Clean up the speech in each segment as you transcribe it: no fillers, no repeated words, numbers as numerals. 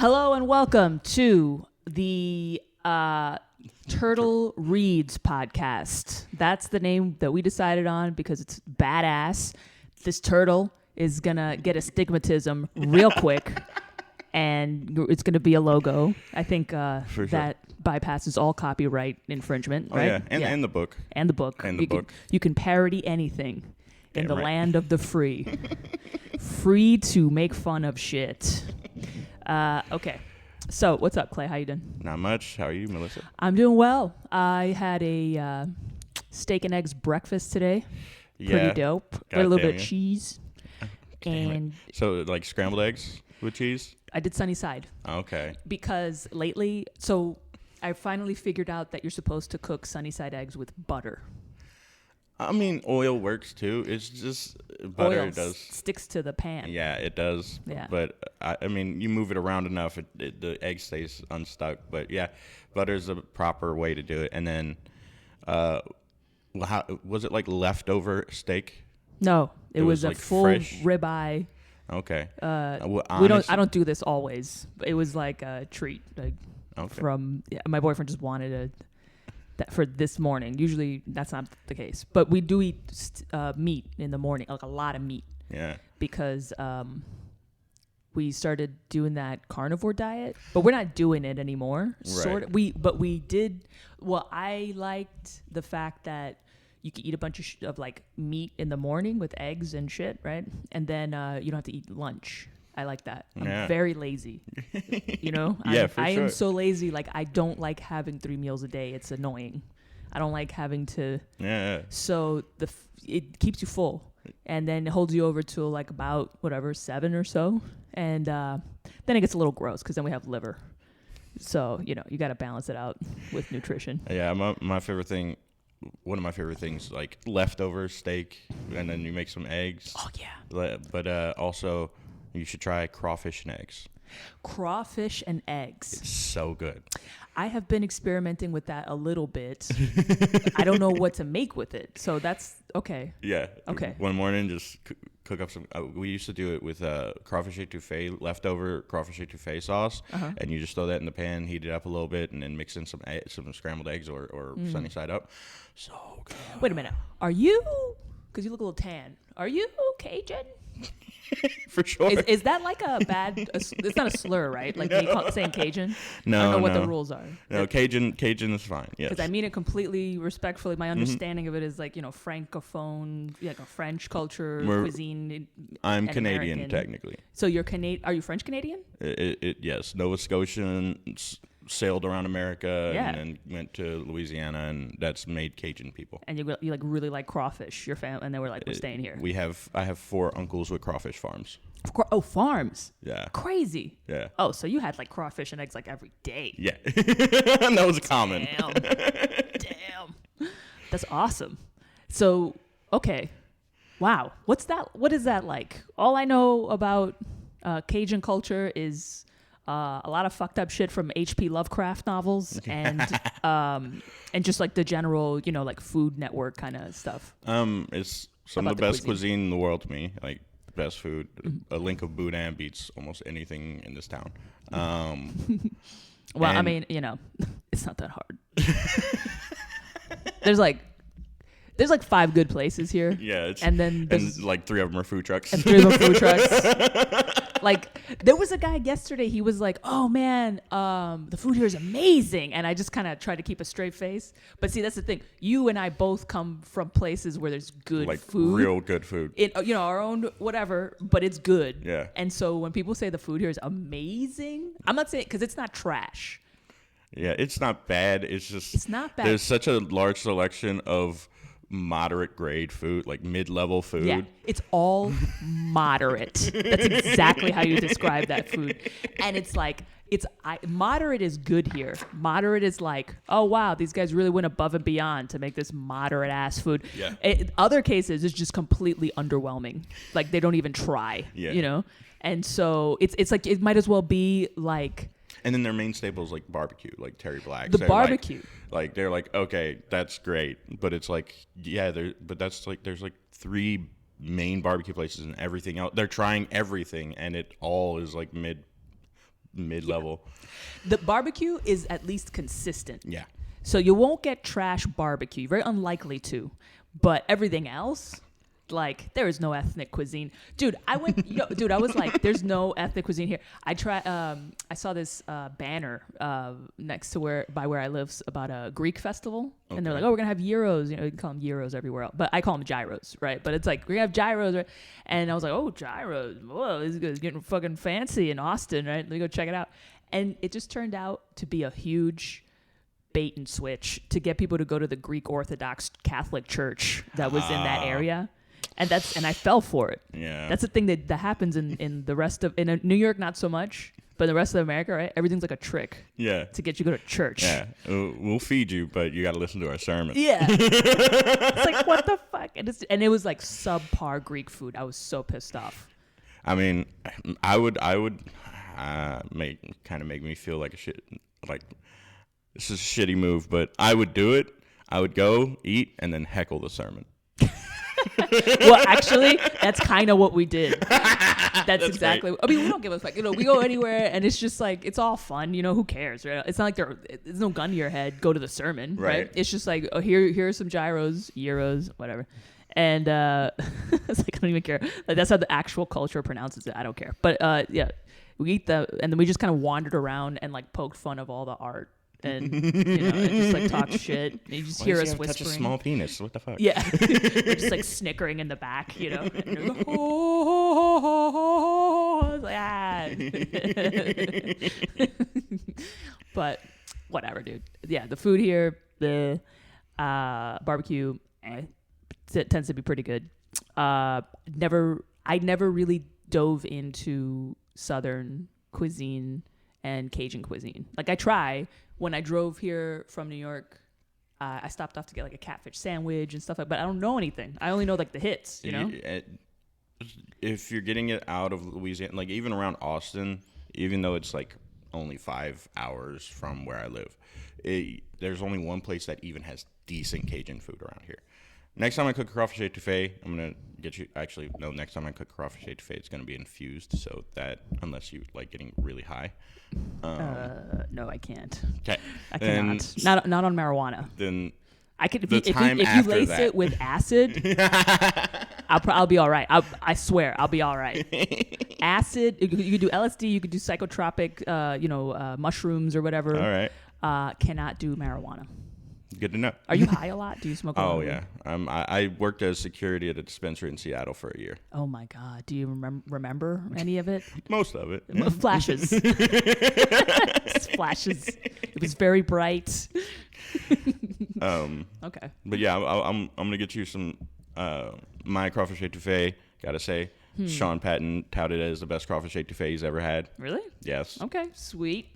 Hello and welcome to the Turtle Reads podcast. That's the name that we decided on because it's badass. This turtle is going to get astigmatism real quick, and it's going to be a logo. I think that bypasses all copyright infringement, right? Yeah, and the book. And the book. You can parody anything in the land of the free. Free to make fun of shit. Okay. So, what's up, Clay? How you doing? Not much. How are you, Melissa? I'm doing well. I had a steak and eggs breakfast today. Pretty dope. Got a little bit of cheese. And so, like scrambled eggs with cheese? I did sunny side. Okay. Because lately, I finally figured out that you're supposed to cook sunny side eggs with butter. I mean, oil works too. It's just butter oil does sticks to the pan. Yeah, it does. Yeah. But I mean, you move it around enough, the egg stays unstuck. But yeah, butter's a proper way to do it. And then, how was it like leftover steak? No, it was a like full fresh ribeye. Okay. I don't do this always. But it was like a treat. Like from my boyfriend just wanted for this morning. Usually that's not the case, but we do eat meat in the morning, like a lot of meat. Yeah. Because we started doing that carnivore diet, but we're not doing it anymore. Right. Sort of. We did. Well, I liked the fact that you could eat a bunch of like meat in the morning with eggs and shit, right? And then you don't have to eat lunch. I like that. I'm very lazy. You know? I am so lazy. Like, I don't like having 3 meals a day. It's annoying. I don't like having to. Yeah. So it keeps you full. And then it holds you over to like about, 7 or so. And then it gets a little gross because then we have liver. So, you got to balance it out with nutrition. Yeah, my favorite thing, one of my favorite things, like leftover steak, and then you make some eggs. Oh, yeah. But also, you should try crawfish and eggs. Crawfish and eggs. It's so good. I have been experimenting with that a little bit. I don't know what to make with it. So that's okay. Yeah. Okay. One morning, just cook up some. We used to do it with crawfish etouffee, leftover crawfish etouffee sauce. And you just throw that in the pan, heat it up a little bit, and then mix in some scrambled eggs or sunny side up. So good. Wait a minute. Are you, because you look a little tan, are you Cajun? For sure. Is that like a bad? It's not a slur, right? Like me saying Cajun. No, I don't know what the rules are. No, Cajun is fine. Yes. Because I mean it completely respectfully. My understanding of it is like francophone, like a French culture, cuisine. I'm Canadian American. Technically. So you're Canadian? Are you French Canadian? Yes, Nova Scotian. Sailed around America and then went to Louisiana, and that's made Cajun people. And you like really like crawfish, your family, and they were like, we're staying here. I have 4 uncles with crawfish farms. Farms. Yeah. Crazy. Yeah. Oh, so you had like crawfish and eggs like every day. Yeah. That was common. Damn. That's awesome. So, okay. Wow. What is that like? All I know about Cajun culture is a lot of fucked up shit from H.P. Lovecraft novels and just like the general, like Food Network kind of stuff. It's some of the best cuisine in the world to me. Like best food. A link of boudin beats almost anything in this town. Well, I mean, it's not that hard. There's like 5 good places here. Yeah, and like 3 of them are food trucks. And 3 of them food trucks. Like there was a guy yesterday. He was like, "Oh man, the food here is amazing," and I just kind of tried to keep a straight face. But see, that's the thing. You and I both come from places where there's good food, real good food. Our own whatever, but it's good. Yeah. And so when people say the food here is amazing, I'm not saying because it's not trash. Yeah, it's not bad. It's not bad. There's such a large selection of moderate grade food, like mid-level food. Yeah, it's all moderate. That's exactly how you describe that food. And it's like, moderate is good here. Moderate is like, oh wow, these guys really went above and beyond to make this moderate ass food. Yeah. Other cases, it's just completely underwhelming. Like they don't even try. Yeah. And so it's like it might as well be like. And then their main staples like barbecue, like Terry Black's. The barbecue. Like they're like, okay, that's great, but it's like, yeah, there's like 3 main barbecue places and everything else. They're trying everything, and it all is like mid-level. The barbecue is at least consistent. Yeah. So you won't get trash barbecue. Very unlikely to. But everything else, like, there is no ethnic cuisine. Dude, I was like, there's no ethnic cuisine here. I saw this banner next to where I live about a Greek festival. Okay. And they're like, oh, we're going to have gyros. You know, you can call them gyros everywhere else. But I call them gyros, right? But it's like, we're going to have gyros, right? And I was like, oh, gyros. Whoa, this is getting fucking fancy in Austin, right? Let me go check it out. And it just turned out to be a huge bait and switch to get people to go to the Greek Orthodox Catholic Church that was in that area. And I fell for it. Yeah. That's the thing that happens in the rest of New York, not so much, but the rest of America, right? Everything's like a trick. Yeah. To get you to go to church. Yeah. We'll feed you, but you got to listen to our sermon. Yeah. It's like, what the fuck? And it was like subpar Greek food. I was so pissed off. I mean, I would make me feel like a shit. Like, this is a shitty move, but I would do it. I would go eat and then heckle the sermon. Well, actually, that's kind of what we did. That's exactly. I mean, we don't give a fuck. You know, we go anywhere, and it's just like, it's all fun. You know, who cares? Right? It's not like there's no gun to your head. Go to the sermon, right? It's just like, oh, here are some gyros, whatever. And it's like, I don't even care. Like, that's how the actual culture pronounces it. I don't care. But yeah, we eat and then we just kind of wandered around and like poked fun of all the art. And and just like talk shit. And you just hear us whispering. Touch a small penis. What the fuck? Yeah, we're just like snickering in the back, you know. And like, oh, like, ah. But whatever, dude. Yeah, the food here, the barbecue, it tends to be pretty good. I never really dove into Southern cuisine and Cajun cuisine. Like, I try. When I drove here from New York, I stopped off to get like a catfish sandwich and stuff like that, but I don't know anything. I only know like the hits, you know? If you're getting it out of Louisiana, like even around Austin, even though it's like only 5 hours from where I live, there's only one place that even has decent Cajun food around here. Next time I cook crawfish etouffee, I'm going to get you... Actually, no, next time I cook crawfish etouffee, it's going to be infused, so that, unless you like getting really high. No, I can't. Okay. I cannot. Not on marijuana. Then... I could, if you lace it with acid, I'll be all right. I swear, I'll be all right. Acid, you could do LSD, you could do psychotropic, mushrooms or whatever. All right. Cannot do marijuana. Good to know. Are you high a lot? Do you smoke a lot? Oh, yeah. I worked as security at a dispensary in Seattle for a year. Oh, my God. Do you remember any of it? Most of it. Yeah. Flashes. Flashes. It was very bright. Okay. But yeah, I'm gonna get you some my crawfish etouffee. Gotta say, Sean Patton touted it as the best crawfish etouffee he's ever had. Really? Yes. Okay, sweet.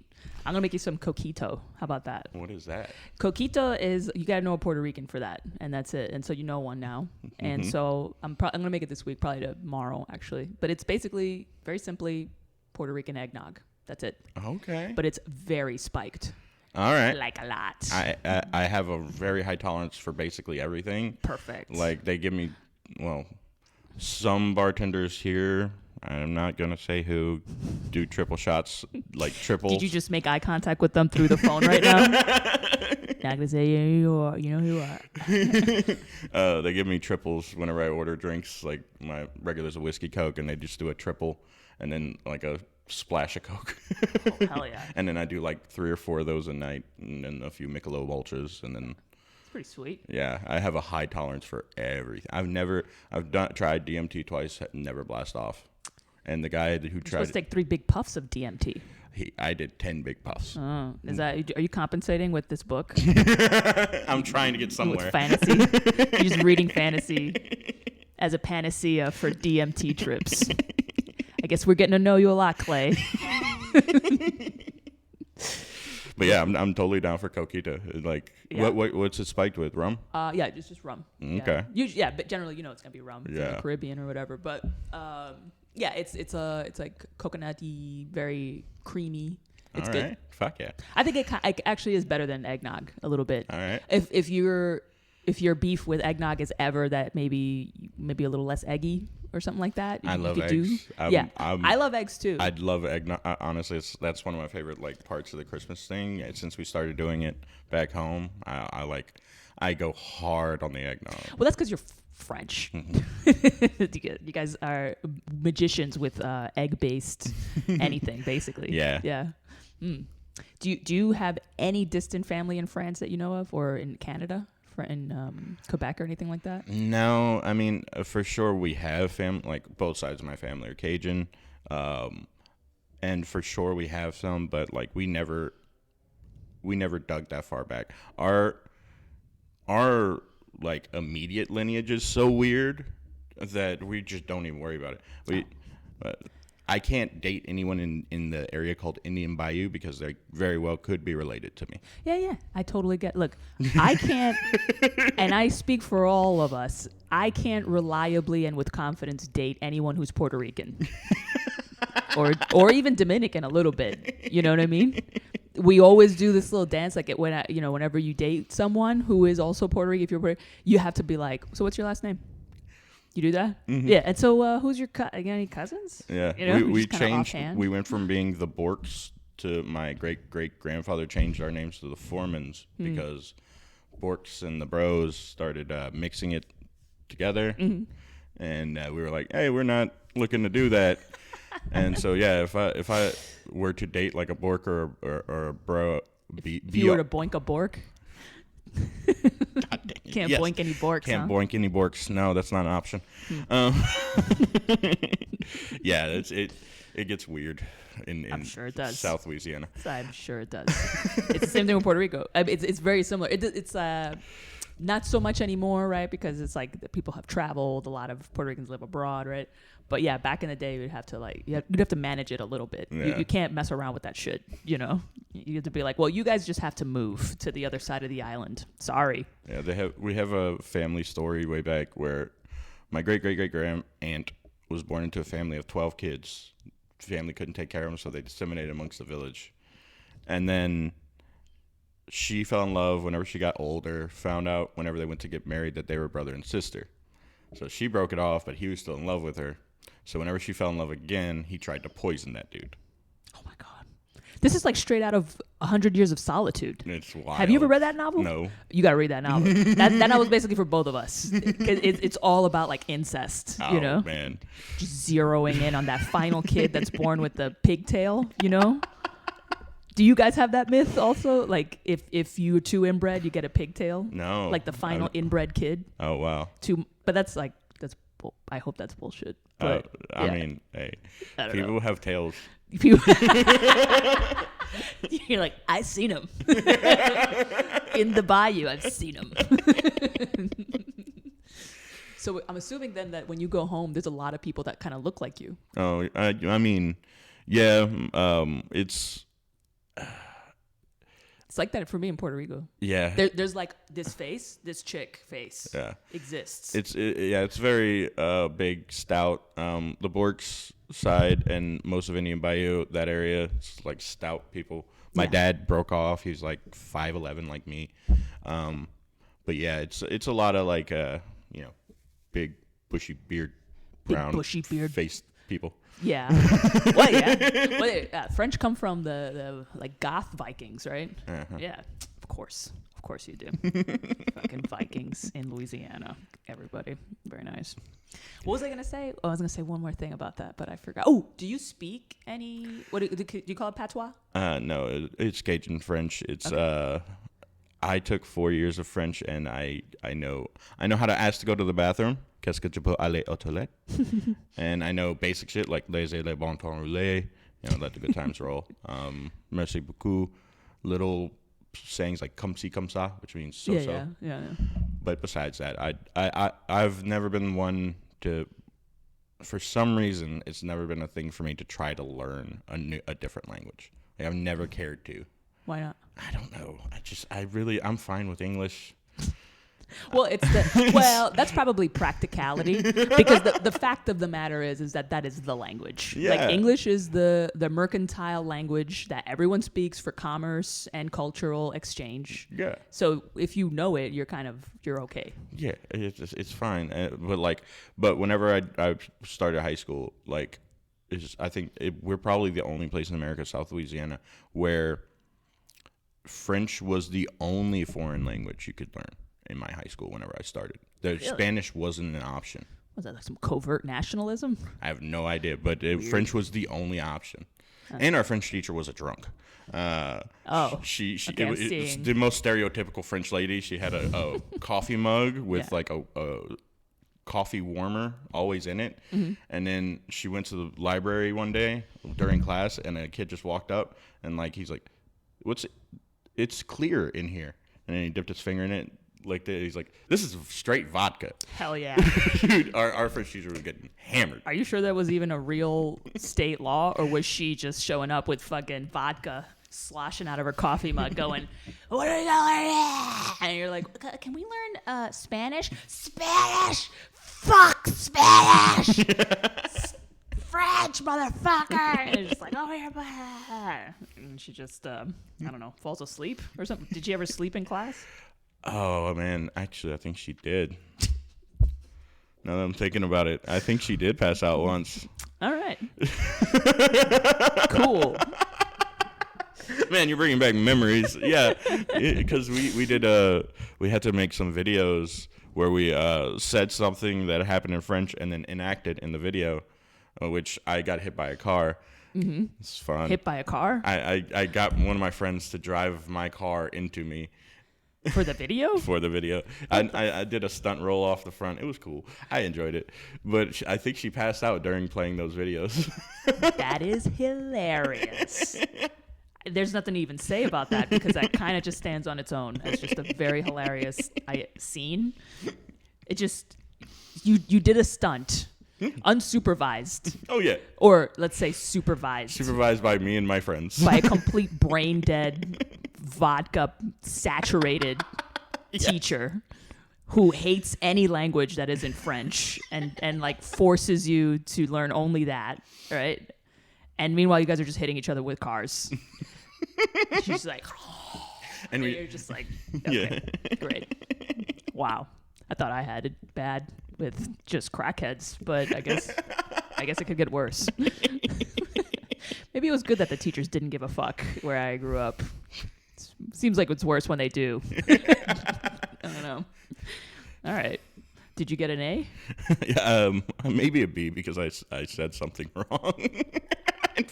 I'm gonna make you some coquito. How about that? What is that? Coquito is, you gotta know a Puerto Rican for that, and that's it. And so you know one now. Mm-hmm. And so I'm gonna make it this week, probably tomorrow actually. But it's basically very simply Puerto Rican eggnog. That's it. Okay. But it's very spiked. All right. Like a lot. I have a very high tolerance for basically everything. Perfect. Like they give me, some bartenders here, I'm not going to say who, do triple shots, like triples. Did you just make eye contact with them through the phone right now? Not going to say, yeah, you are. You know who you are. They give me triples whenever I order drinks. Like my regular's a whiskey Coke, and they just do a triple and then like a splash of Coke. Oh, hell yeah. And then I do like 3 or 4 of those a night, and then a few Michelob Ultras, and then... It's pretty sweet. Yeah, I have a high tolerance for everything. I've tried DMT twice, never blast off. And the guy who tried... Supposed to take 3 big puffs of DMT. I did 10 big puffs. Oh, are you compensating with this book? I'm trying to get somewhere. With fantasy? You're just reading fantasy as a panacea for DMT trips. I guess we're getting to know you a lot, Clay. But yeah, I'm totally down for coquito. Like, yeah. What's it spiked with? Rum? Yeah, it's just rum. Okay. Yeah, but generally, it's gonna be rum. It's in the Caribbean or whatever. But yeah, it's like coconutty, very creamy. It's good. Right. Fuck yeah. I think it actually is better than eggnog a little bit. All right. If your beef with eggnog is ever that maybe a little less eggy or something like that. I love could eggs. I love eggs too. I'd love eggnog. Honestly, that's one of my favorite like parts of the Christmas thing. Since we started doing it back home, I go hard on the eggnog. Well, that's because you're French. You guys are magicians with egg-based anything, basically. Yeah. Yeah. Do you have any distant family in France that you know of, or in Canada, in Quebec, or anything like that? No, I mean for sure we have family. Like both sides of my family are Cajun, and for sure we have some, but like we never dug that far back. Our like immediate lineage is so weird that we just don't even worry about it. I can't date anyone in the area called Indian Bayou because they very well could be related to me. Yeah, I totally get. Look, I can't, and I speak for all of us. I can't reliably and with confidence date anyone who's Puerto Rican, or even Dominican a little bit. You know what I mean? We always do this little dance, like whenever you date someone who is also Puerto Rican, if you're Puerto Rican, you have to be like, so what's your last name? You do that? Mm-hmm. Yeah. And so who's your any cousins? Yeah. We changed. We went from being the Borks to my great-great-grandfather changed our names to the Foremans because Borks and the Bros started mixing it together. Mm-hmm. And we were like, hey, we're not looking to do that. And so, yeah, if I were to date like a Bork or a Bro. If you were to boink a Bork? Can't boink any Borks. Can't boink any Borks. No, that's not an option. Yeah, it gets weird in I'm sure it does. South Louisiana. I'm sure it does. It's the same thing with Puerto Rico. It's very similar. It's not so much anymore, right? Because it's like the people have traveled. A lot of Puerto Ricans live abroad, right? But yeah, back in the day, you'd have to manage it a little bit. Yeah. You can't mess around with that shit, you know? You have to be like, well, you guys just have to move to the other side of the island. Sorry. Yeah, we have a family story way back where my great-great-great-grand aunt was born into a family of 12 kids. The family couldn't take care of them, so they disseminated amongst the village. And then she fell in love whenever she got older, found out whenever they went to get married that they were brother and sister. So she broke it off, but he was still in love with her. So whenever she fell in love again, he tried to poison that dude. Oh, my God. This is like straight out of 100 Years of Solitude. It's wild. Have you ever read that novel? No. You got to read that novel. that novel is basically for both of us. It's all about like incest, you know? Oh, man. Just zeroing in on that final kid that's born with the pigtail, you know? Do you guys have that myth also? Like if you're too inbred, you get a pigtail? No. Like the final inbred kid? Oh, wow. But that's I hope that's bullshit. But, I mean, hey, people have tails. You're like, I seen him in the bayou. I've seen him. So I'm assuming then that when you go home, there's a lot of people that kind of look like you. Oh, I mean, yeah. It's like that for me in Puerto Rico. Yeah. There's like this chick face. Yeah. Exists. It's very big, stout. The Borks side and most of Indian Bayou, that area, it's like stout people. My dad broke off. He's like 5'11", like me. But yeah, it's a lot of like big bushy beard, brown bushy beard faced people. Yeah. Well, yeah. Well, French come from the like Goth Vikings, right? Uh-huh. Yeah. Of course you do. Fucking Vikings in Louisiana. Everybody. Very nice. What was I going to say? Oh, I was going to say one more thing about that, but I forgot. Oh, do you speak any, do you call it patois? No, it's Cajun French. It's, okay. I took 4 years of French, and I know how to ask to go to the bathroom. Qu'est-ce que tu peux aller aux toilettes? And I know basic shit like laissez les bon temps rouler, let the good times roll. Merci beaucoup. Little sayings like comme ci, comme ça, which means so. Yeah. But besides that, I've never been one to, for some reason, it's never been a thing for me to try to learn a different language. Like, I've never cared to. Why not? I don't know. I'm fine with English. Well, that's probably practicality, because the fact of the matter is that is the language. Yeah. Like English is the mercantile language that everyone speaks for commerce and cultural exchange. Yeah. So if you know it, you're okay. Yeah, it's fine. But whenever I started high school, like, we're probably the only place in America, South Louisiana, where French was the only foreign language you could learn in my high school whenever I started. Really? Spanish wasn't an option. Was that like some covert nationalism? I have no idea, but French was the only option. And our French teacher was a drunk. She it's the most stereotypical French lady. She had a coffee mug with like a coffee warmer always in it. Mm-hmm. And then she went to the library one day during class, and a kid just walked up, and like he's like, "What's it? It's clear in here." And then he dipped his finger in it. He's like, "This is straight vodka." Hell yeah. Dude, our French teacher was getting hammered. Are you sure that was even a real state law, or was she just showing up with fucking vodka sloshing out of her coffee mug going, "What are you learning?" And you're like, "Can we learn Spanish?" Spanish! Fuck Spanish! French, motherfucker! And it's just like, "Oh, here, and she just, I don't know, falls asleep or something. Did you ever sleep in class? Oh, man. Actually, I think she did. Now that I'm thinking about it, I think she did pass out once. All right. Cool. Man, you're bringing back memories. Yeah, because we had to make some videos where we said something that happened in French and then enacted in the video, which I got hit by a car. Mm-hmm. It's fun. Hit by a car? I got one of my friends to drive my car into me. For the video? For the video. I did a stunt roll off the front. It was cool. I enjoyed it. But I think she passed out during playing those videos. That is hilarious. There's nothing to even say about that, because that kind of just stands on its own as just a very hilarious scene. It just, you did a stunt. Unsupervised. Oh, yeah. Or let's say supervised. Supervised by me and my friends. By a complete brain dead, vodka saturated teacher who hates any language that isn't French and like forces you to learn only that, right? And meanwhile, you guys are just hitting each other with cars. She's like, and you're just like, okay, great. Wow. I thought I had it bad with just crackheads, but I guess it could get worse. Maybe it was good that the teachers didn't give a fuck where I grew up. Seems like it's worse when they do. I don't know. All right. Did you get an A? Yeah, maybe a B, because I said something wrong.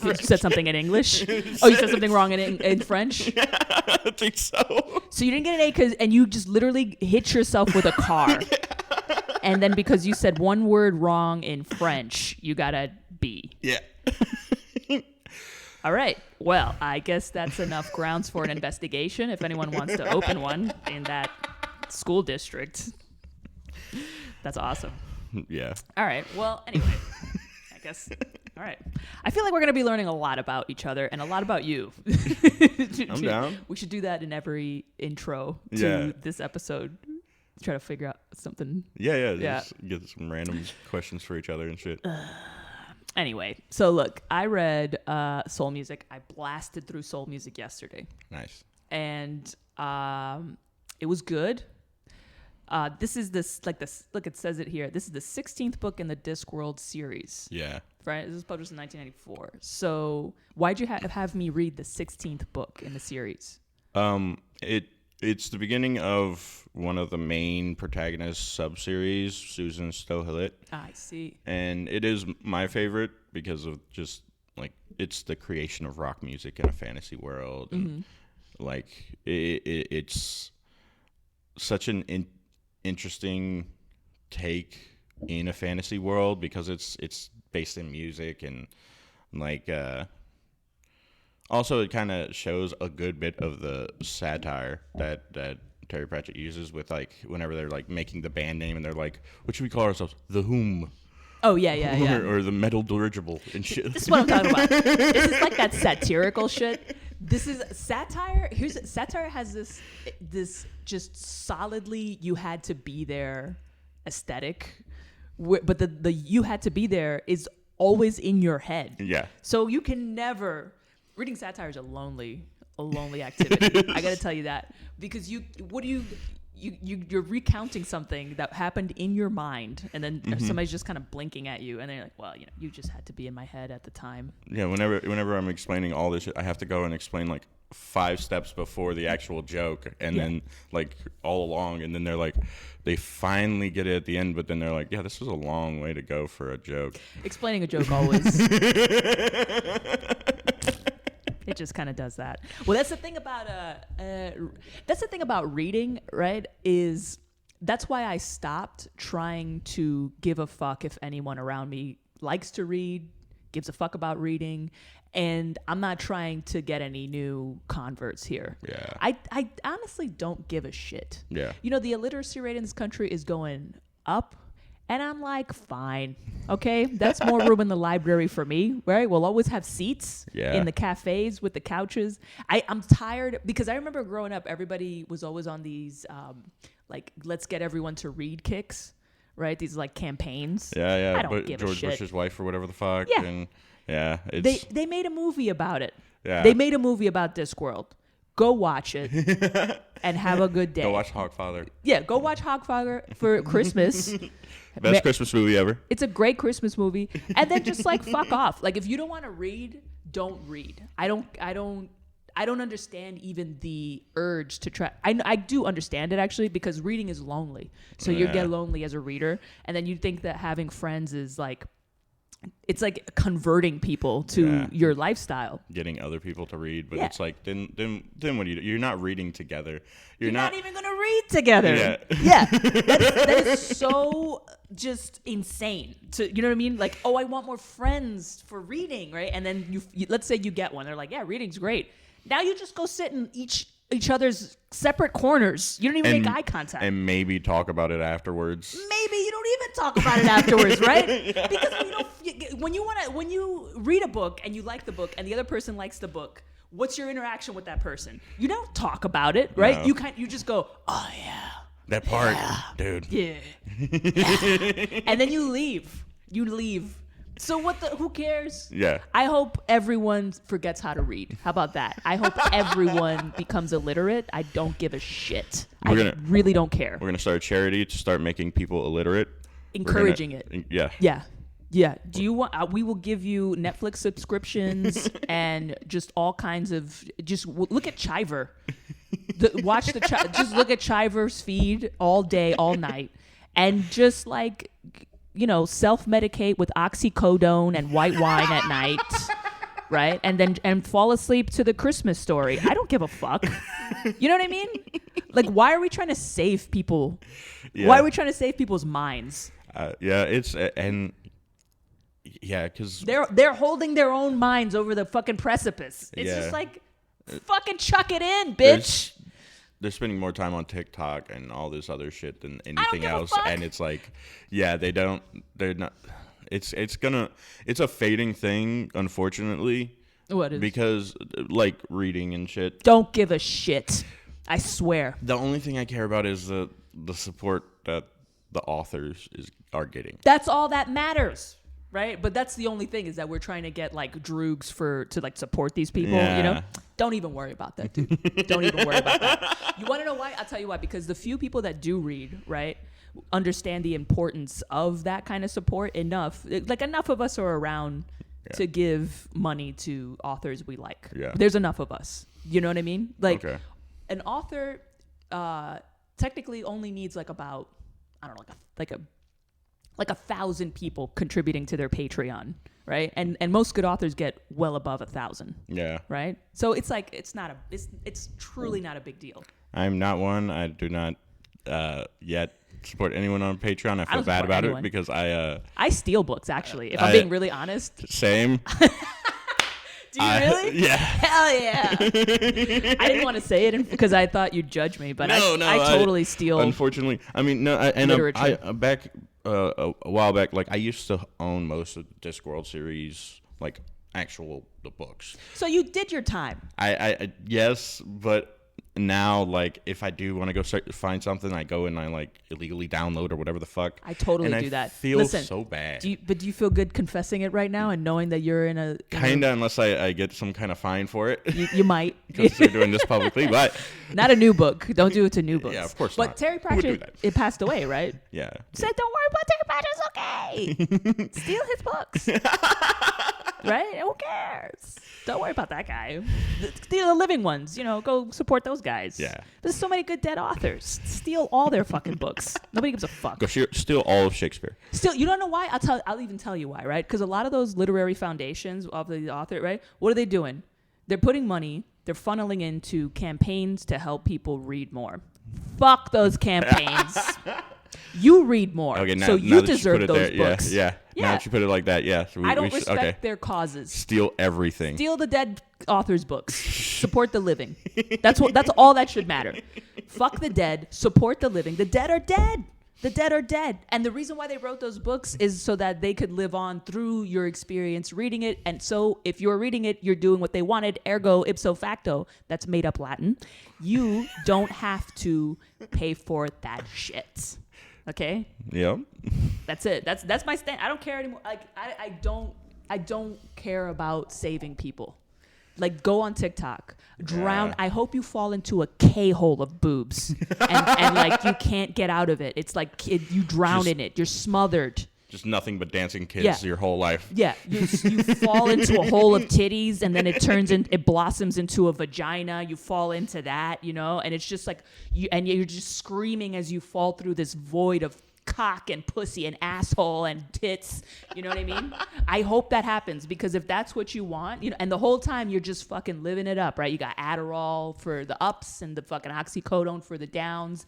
You said something in English? Oh, you said something wrong in French? Yeah, I think so. So you didn't get an A and you just literally hit yourself with a car. And then because you said one word wrong in French, you got a B. Yeah. All right. Well, I guess that's enough grounds for an investigation if anyone wants to open one in that school district. That's awesome. Yeah. All right. Well, anyway, I guess. All right. I feel like we're going to be learning a lot about each other and a lot about you. I'm down. We should do that in every intro to this episode. Try to figure out something. Yeah. Just get some random questions for each other and shit. Anyway, so look, I read soul music. I blasted through soul music yesterday. Nice. And it was good. This is look, it says it here. This is the 16th book in the Discworld series. Yeah. Right? This was published in 1994. So why'd you have me read the 16th book in the series? It's the beginning of one of the main protagonist sub-series, Susan Stohilit. I see. And it is my favorite because of just, like, it's the creation of rock music in a fantasy world. And, like, it's such an interesting take in a fantasy world because it's based in music and, like, also, it kind of shows a good bit of the satire that Terry Pratchett uses with, like, whenever they're, like, making the band name and they're like, what should we call ourselves? The Whom. Oh, yeah. Or the Metal Dirigible and shit. This is what I'm talking about. This is like that satirical shit, This is satire. Satire has this just solidly you had to be there aesthetic, but the you had to be there is always in your head. Yeah. So you can never reading satire is a lonely activity. I got to tell you that because you're recounting something that happened in your mind, and then somebody's just kind of blinking at you, and they're like, well, you just had to be in my head at the time. Yeah, whenever I'm explaining all this shit, I have to go and explain like 5 steps before the actual joke, and then like all along, and then they're like, they finally get it at the end, but then they're like, yeah, this was a long way to go for a joke. Explaining a joke always. It just kind of does that. Well, that's the thing about reading, right? Is that's why I stopped trying to give a fuck if anyone around me likes to read, gives a fuck about reading, and I'm not trying to get any new converts here. Yeah. I honestly don't give a shit. Yeah. The illiteracy rate in this country is going up. And I'm like, fine. Okay, that's more room in the library for me, right? We'll always have seats in the cafes with the couches. I'm tired because I remember growing up, everybody was always on these, like, let's get everyone to read kicks, right? These like campaigns. Yeah. I don't give a George shit. Bush's wife or whatever the fuck. Yeah. And it's, They made a movie about it. Yeah. They made a movie about Discworld. Go watch it and have a good day. Go watch Hogfather. Yeah, go watch Hogfather for Christmas. Best Christmas movie ever. It's a great Christmas movie. And then just like fuck off. Like if you don't want to read, don't read. I don't understand even the urge to try. I do understand it actually because reading is lonely. So you get lonely as a reader, and then you think that having friends is like it's like converting people to your lifestyle. Getting other people to read, but it's like then what do you do? You're not reading together. You're not even gonna read together. Yeah. That is so just insane. You know what I mean? Like, oh, I want more friends for reading, right? And then you let's say you get one. They're like, yeah, reading's great. Now you just go sit in each other's separate corners. You don't even make eye contact. And maybe talk about it afterwards. Maybe you don't even talk about it afterwards, right? Because when you read a book and you like the book and the other person likes the book, what's your interaction with that person? You don't talk about it, right? No. You just go, oh yeah. That part, dude. Yeah. And then you leave. So who cares? Yeah. I hope everyone forgets how to read. How about that? I hope everyone becomes illiterate. I don't give a shit. I really don't care. We're going to start a charity to start making people illiterate. Encouraging it. Yeah. Yeah. Do you want? We will give you Netflix subscriptions and just all kinds of. Just look at Chiver. Just look at Chiver's feed all day, all night, and just like self-medicate with oxycodone and white wine at night, right? And fall asleep to the Christmas Story. I don't give a fuck. You know what I mean? Like, why are we trying to save people? Yeah. Why are we trying to save people's minds? Because they're holding their own minds over the fucking precipice. It's just like, fucking chuck it in, bitch. They're spending more time on TikTok and all this other shit than anything else, and it's like, they're not. It's a fading thing, unfortunately. What is? Because like reading and shit. Don't give a shit. I swear. The only thing I care about is the support that the authors are getting. That's all that matters. Right, but that's the only thing is that we're trying to get like droogs to like support these people. Yeah. Don't even worry about that, dude. Don't even worry about that. You want to know why? I'll tell you why. Because the few people that do read, right, understand the importance of that kind of support enough. Like enough of us are around to give money to authors we like. Yeah. There's enough of us. You know what I mean? Like an author technically only needs like about like 1,000 people contributing to their Patreon, right? And most good authors get well above 1,000. Yeah. Right? So it's like it's truly not a big deal. I'm not one. I do not yet support anyone on Patreon. I feel bad about it because I steal books actually. If I'm being really honest. Same. Do you really? Yeah. Hell yeah. I didn't want to say it because I thought you'd judge me, but I totally steal. Unfortunately, I mean no. Literature. Back a while back, like I used to own most of the Discworld series, like the books. So you did your time. I yes, but now, like, if I do want to go find something, I go and I like illegally download or whatever the fuck. I totally and do that. Feel so bad. Do you feel good confessing it right now and knowing that you're in a kinda, unless I get some kind of fine for it. You might, because they're doing this publicly, but not a new book. Don't do it to new books. Yeah, of course but not. Terry Pratchett, it passed away, right? Yeah. Said, don't worry about Terry Pratchett. It's okay. Steal his books. Right? Who cares? Don't worry about that guy. Steal the living ones. Go support those guys. Yeah. There's so many good dead authors. Steal all their fucking books. Nobody gives a fuck. Go steal all of Shakespeare. You don't know why? I'll even tell you why, right? Because a lot of those literary foundations of the author, right? What are they doing? They're putting money. They're funneling into campaigns to help people read more. Fuck those campaigns. You read more, okay, now, so you deserve those books. Yeah. Now that you put it like that, yeah. So I don't respect their causes. Steal everything. Steal the dead authors' books. Support the living. That's all that should matter. Fuck the dead. Support the living. The dead are dead. The dead are dead. And the reason why they wrote those books is so that they could live on through your experience reading it. And so if you're reading it, you're doing what they wanted. Ergo, ipso facto. That's made up Latin. You don't have to pay for that shit. Okay. Yep. That's it. That's my stand. I don't care anymore. Like I don't care about saving people. Like, go on TikTok, drown. Yeah. I hope you fall into a K-hole of boobs, and like you can't get out of it. It's like you drown in it. You're smothered. Just nothing but dancing kids your whole life. Yeah, you fall into a hole of titties, and then it blossoms into a vagina. You fall into that, and it's just like you're just screaming as you fall through this void of cock and pussy and asshole and tits. You know what I mean? I hope that happens, because if that's what you want, and the whole time you're just fucking living it up, right? You got Adderall for the ups and the fucking oxycodone for the downs.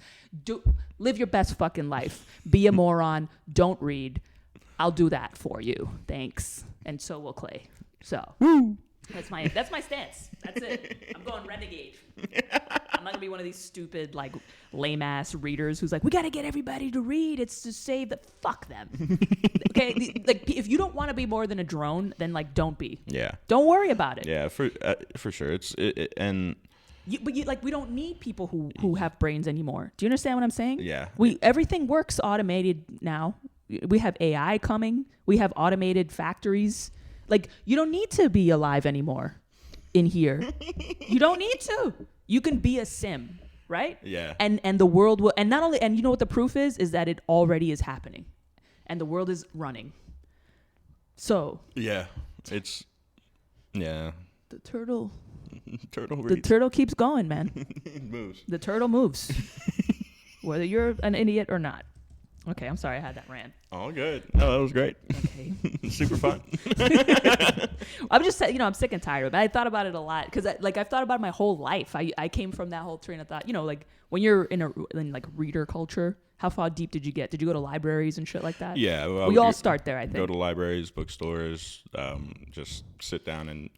Live your best fucking life. Be a moron. Don't read. I'll do that for you. Thanks. And so will Clay. So that's my stance. That's it. I'm going renegade. I'm not gonna be one of these stupid, like, lame ass readers who's like, we gotta get everybody to read. It's to save the fuck them. Okay, like, if you don't want to be more than a drone, then like don't be. Yeah. Don't worry about it. Yeah, for sure. But we don't need people who have brains anymore. Do you understand what I'm saying? Yeah. Everything works automated now. We have AI coming. We have automated factories. Like, you don't need to be alive anymore in here. You don't need to. You can be a sim, right? Yeah. And the world will, and not only, and you know what the proof is that it already is happening, and the world is running. So. Yeah. It's. Yeah. The turtle. Reads. The turtle keeps going, man. It moves. The turtle moves. Whether you're an idiot or not. Okay, I'm sorry I had that rant. All good. No, that was great. Okay. Super fun. I'm just saying, I'm sick and tired of it. I thought about it a lot because I've thought about it my whole life. I came from that whole train of thought. Like when you're in like reader culture, how far deep did you get? Did you go to libraries and shit like that? Yeah. Well, we all start there, I think. Go to libraries, bookstores, just sit down and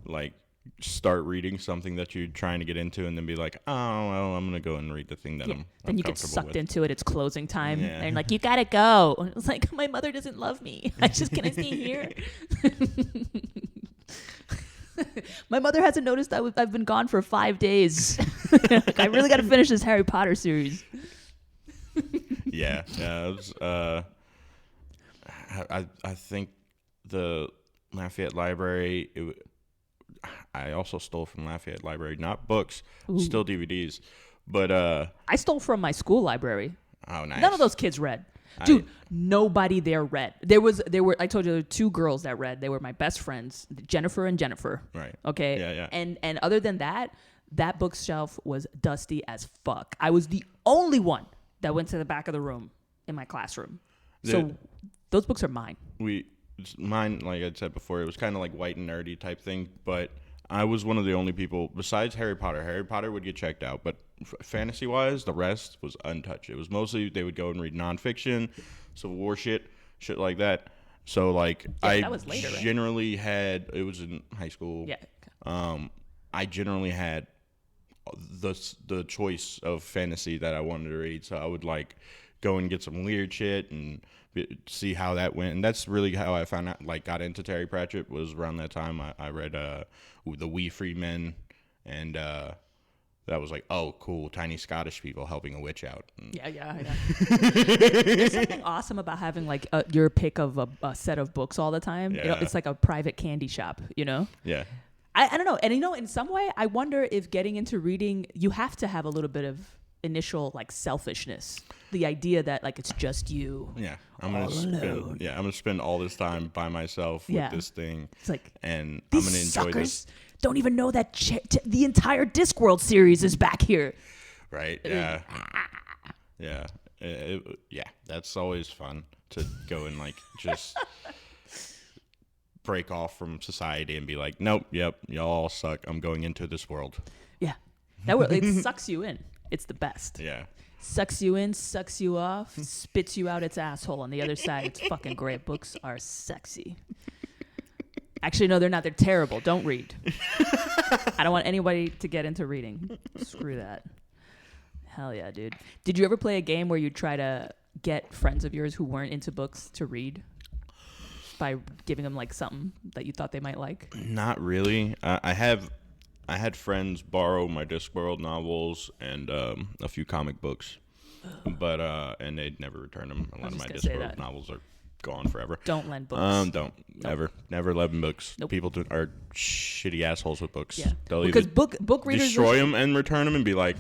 like start reading something that you're trying to get into, and then be like, oh, well, I'm gonna go and read the thing that I'm then you get sucked into it. It's closing time, yeah. and like, you gotta go. And it's like, my mother doesn't love me. Can I stay here? My mother hasn't noticed I've been gone for 5 days. I really got to finish this Harry Potter series. Yeah. It was, I think the Lafayette Library. I also stole from Lafayette Library, not books, still DVDs, but I stole from my school library. Oh, nice. None of those kids read. Dude, nobody there read. There were I told you there were 2 girls that read. They were my best friends, Jennifer and Jennifer. Right. Okay. Yeah. And other than that bookshelf was dusty as fuck. I was the only one that went to the back of the room in my classroom. So those books are mine. Mine, like I said before, it was kind of like white and nerdy type thing, but I was one of the only people besides Harry Potter. Harry Potter would get checked out, but fantasy-wise, the rest was untouched. It was mostly they would go and read nonfiction, Civil War shit like that. So like that was later, generally had, it was in high school. Yeah. I generally had the choice of fantasy that I wanted to read, so I would like go and get some weird shit and see how that went. And that's really how I found out, like, got into Terry Pratchett, was around that time. I read The Wee Free Men, and that was like, oh, cool, tiny Scottish people helping a witch out. Yeah, I know. There's something awesome about having like your pick of a set of books all the time. Yeah. You know, it's like a private candy shop, you know? Yeah. I don't know. And, you know, in some way, I wonder if getting into reading, you have to have a little bit of initial like selfishness. The idea that like it's just you. Yeah. I'm gonna spend all this time by myself with this thing. It's like, and I'm gonna enjoy this. Don't even know that the entire Discworld series is back here. Right. Yeah. Yeah. Yeah. That's always fun to go and like just break off from society and be like, nope, yep, y'all all suck. I'm going into this world. Yeah. It sucks you in. It's the best. Yeah. Sucks you in, sucks you off, spits you out its asshole on the other side. It's fucking great. Books are sexy. Actually, no, they're not. They're terrible. Don't read. I don't want anybody to get into reading. Screw that. Hell yeah, dude. Did you ever play a game where you try to get friends of yours who weren't into books to read by giving them like something that you thought they might like? Not really. I had friends borrow my Discworld novels and a few comic books, but and they'd never return them. A lot of my Discworld novels are gone forever. Don't lend books. Don't. Nope. Never lend books. Nope. People are shitty assholes with books. Yeah. They'll because book readers destroy them and return them and be like,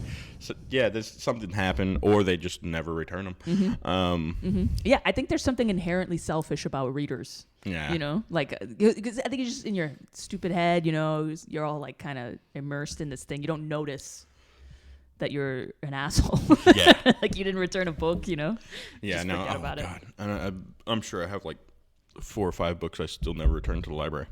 there's something happened, or they just never return them. Mm-hmm. Yeah, I think there's something inherently selfish about readers. Yeah. You know, like, because I think it's just in your stupid head, you know, you're all like kind of immersed in this thing. You don't notice that you're an asshole. Yeah. Like you didn't return a book, you know? Yeah, just no. forget Oh, about God. I'm sure I have like 4 or 5 books I still never returned to the library.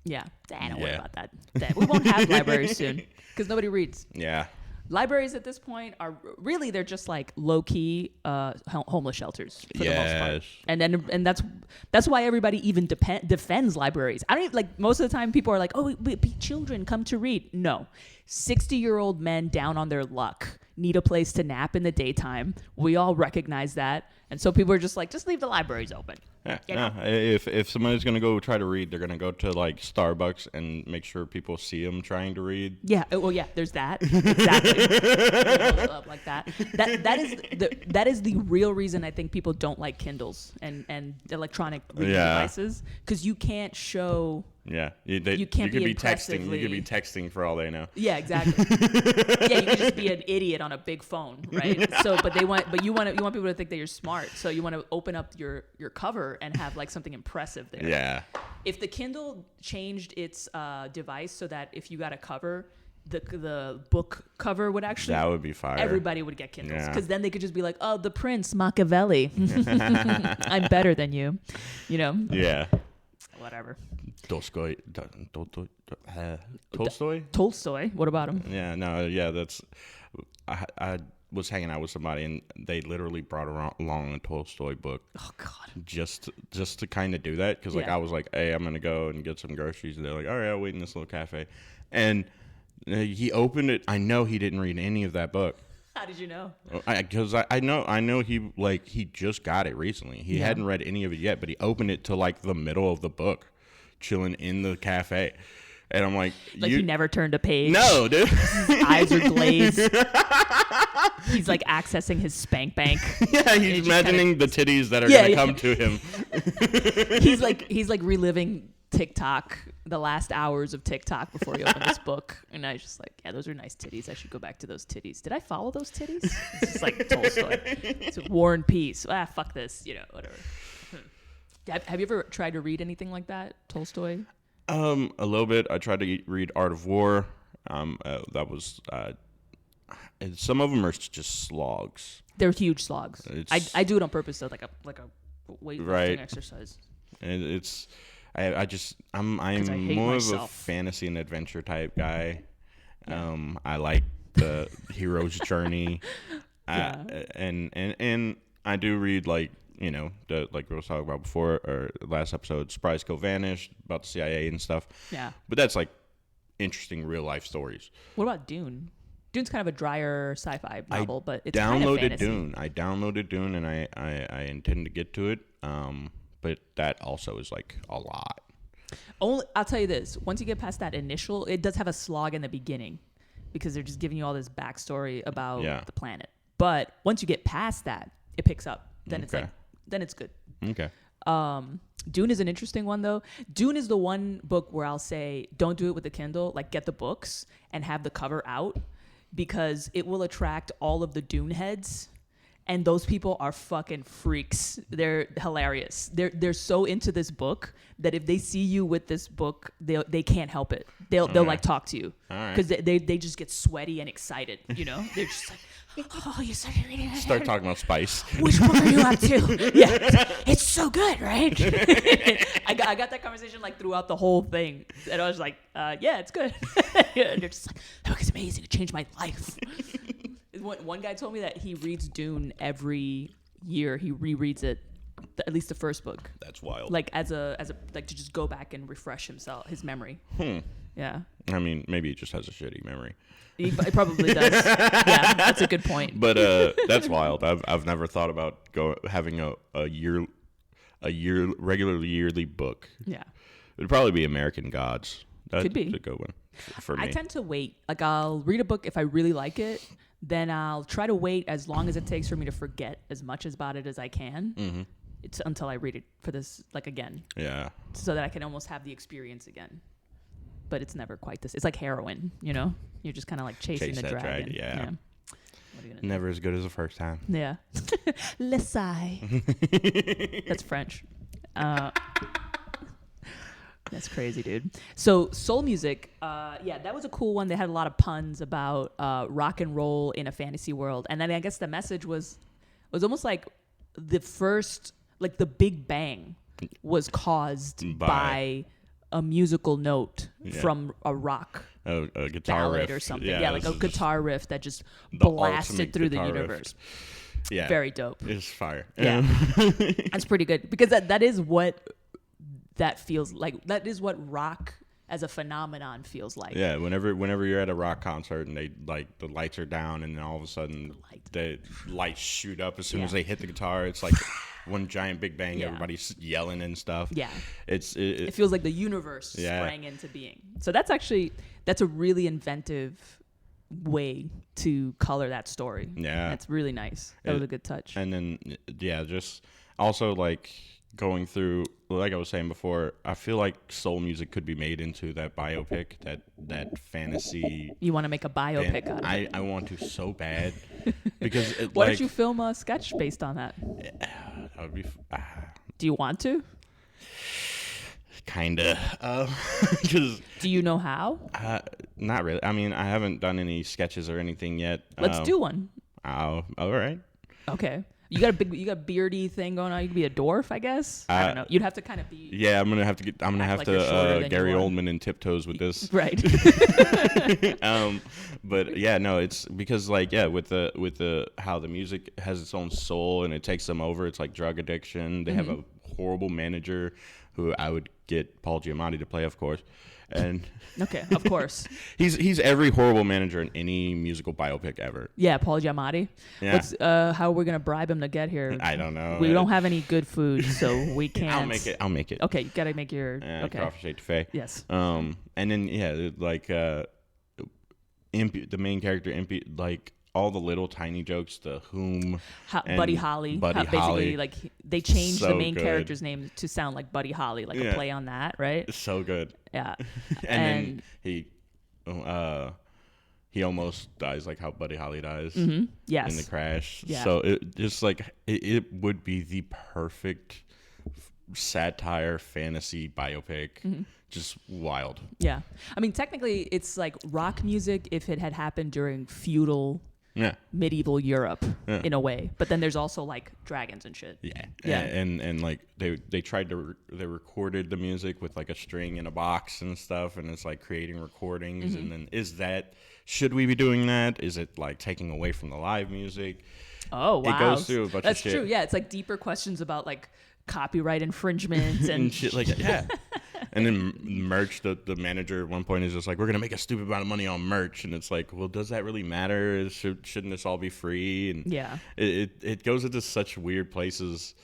Yeah. Don't worry about that. We won't have libraries soon because nobody reads. Yeah. Libraries at this point are really, they're just like low-key homeless shelters for the most part. And that's why everybody even defends libraries. I don't even, like, most of the time people are like, oh, children come to read. No. 60-year-old men down on their luck need a place to nap in the daytime. We all recognize that. And so people are just like, just leave the libraries open. Yeah, you know? If somebody's gonna go try to read, they're gonna go to like Starbucks and make sure people see them trying to read. Yeah, well, yeah, there's that. Exactly. Like that. That is the real reason I think people don't like Kindles and electronic reading devices, because you can't show. Yeah, you can't be texting. You could be texting for all they know. Yeah, exactly. Yeah, you could just be an idiot on a big phone, right? So, but you want people to think that you're smart. So you want to open up your cover and have like something impressive there. Yeah. If the Kindle changed its device so that if you got a cover, the book cover would actually, that would be fire. Everybody would get Kindles, because then they could just be like, oh, the Prince, Machiavelli. I'm better than you, you know? Yeah. Whatever. Tolstoy. What about him? Yeah, no, yeah, that's. I was hanging out with somebody and they literally brought along a Tolstoy book. Oh God. Just to kind of do that, because like I was like, hey, I'm gonna go and get some groceries, and they're like, all right, I'll wait in this little cafe, and he opened it. I know he didn't read any of that book. How did you know? Because I know he just got it recently. He hadn't read any of it yet, but he opened it to like the middle of the book, chilling in the cafe. And I'm like he never turned a page. No, dude. His eyes are glazed. He's like accessing his spank bank. Yeah, he's imagining the titties that are gonna come to him. He's like reliving TikTok, the last hours of TikTok before he opened this book. And I was just like, yeah, those are nice titties. I should go back to those titties. Did I follow those titties? It's just like Tolstoy. It's War and Peace. Fuck this, you know, whatever. Have you ever tried to read anything like that, Tolstoy? A little bit. I tried to read Art of War. That was some of them are just slogs. They're huge slogs. I do it on purpose though, like a weightlifting exercise. And I'm more of a fantasy and adventure type guy. Yeah. I like the hero's journey. And I do read like, you know, like we were talking about before, or last episode, Surprise Kill Vanished, about the CIA and stuff. Yeah. But that's like interesting real life stories. What about Dune? Dune's kind of a drier sci-fi novel, but it's downloaded kind of fantasy. Dune. I downloaded Dune, and I intend to get to it. But that also is like a lot. I'll tell you this: once you get past that initial, it does have a slog in the beginning because they're just giving you all this backstory about the planet. But once you get past that, it picks up. Then it's good. Okay. Dune is an interesting one though. Dune is the one book where I'll say don't do it with the Kindle. Like get the books and have the cover out because it will attract all of the Dune heads. And those people are fucking freaks. They're hilarious. They're so into this book that if they see you with this book, they can't help it. They'll like talk to you because they just get sweaty and excited. You know, they're just like, oh, you started reading it. Start talking about spice. Which book are you up to? Yeah, it's so good, right? I got that conversation like throughout the whole thing, and I was like, yeah, it's good. And they're just like, that book is amazing. It changed my life. One guy told me that he reads Dune every year. He rereads it, at least the first book. That's wild. Like as a like to just go back and refresh his memory. Yeah. I mean, maybe he just has a shitty memory. He probably does. Yeah, that's a good point. But that's wild. I've never thought about having a regular yearly book. Yeah. It'd probably be American Gods. Could be a good one for me. I tend to wait. Like I'll read a book if I really like it. Then I'll try to wait as long as it takes for me to forget as much about it as I can. Mm-hmm. It's until I read it for this, like again. Yeah. So that I can almost have the experience again. But it's never quite this. It's like heroin, you know? You're just kind of like chasing the dragon. Yeah. What are you gonna Never as good as the first time. Yeah. Le Sai. That's French. That's crazy, dude. So soul music, that was a cool one. They had a lot of puns about rock and roll in a fantasy world. And then I guess the message was almost like the first, like the Big Bang was caused by a musical note from a rock a guitar ballad riff or something. Yeah, like a guitar riff that just blasted through the universe. Riff. Yeah. Very dope. It's fire. Yeah. That's pretty good because that is what that feels like. That is what rock as a phenomenon feels like. Yeah, whenever you're at a rock concert and they like the lights are down and then all of a sudden the lights shoot up as soon as they hit the guitar, it's like one giant big bang. Everybody's yelling and stuff. Yeah, it feels like the universe sprang into being. So that's a really inventive way to color that story. Yeah, that's really nice. That was a good touch. And then just also like going through, like I was saying before, I feel like soul music could be made into that biopic, that fantasy. You want to make a biopic out of it? I want to so bad because why don't you film a sketch based on that? That would be. Do you want to? Kinda. Do you know how? Not really. I mean, I haven't done any sketches or anything yet. Let's do one. All right. Okay. You got a beardy thing going on. You could be a dwarf, I guess. I don't know. You'd have to kind of be. Yeah, I'm gonna have to Gary Oldman in tiptoes with this. Right. But yeah, no, it's because with the how the music has its own soul and it takes them over. It's like drug addiction. They have a horrible manager who I would get Paul Giamatti to play, of course. And okay, of course. he's every horrible manager in any musical biopic ever. Yeah, Paul Giamatti. Yeah. How are we gonna bribe him to get here? I don't know. We don't have any good food, so we can't. I'll make it. Okay, you gotta make your crawfish etouffee. Yes. And then Impy, the main character Impy, like all the little tiny jokes, the whom Buddy Holly. Basically, like they changed the main character's name to sound like Buddy Holly, like a play on that, right? It's so good. Yeah. and then he almost dies like how Buddy Holly dies. Mm-hmm. Yes. In the crash. Yeah. So it just like it would be the perfect satire fantasy biopic. Mm-hmm. Just wild. Yeah. I mean, technically it's like rock music if it had happened during feudal medieval Europe in a way, but then there's also like dragons and shit. And like they recorded the music with like a string in a box and stuff, and it's like creating recordings. Mm-hmm. And then should we be doing that? Is it like taking away from the live music? Oh wow, it goes through a bunch of shit. That's true. Yeah, it's like deeper questions about like copyright infringement and shit like that. Yeah. And then merch, the manager at one point is just like, we're going to make a stupid amount of money on merch. And it's like, well, does that really matter? Shouldn't this all be free? And yeah. It goes into such weird places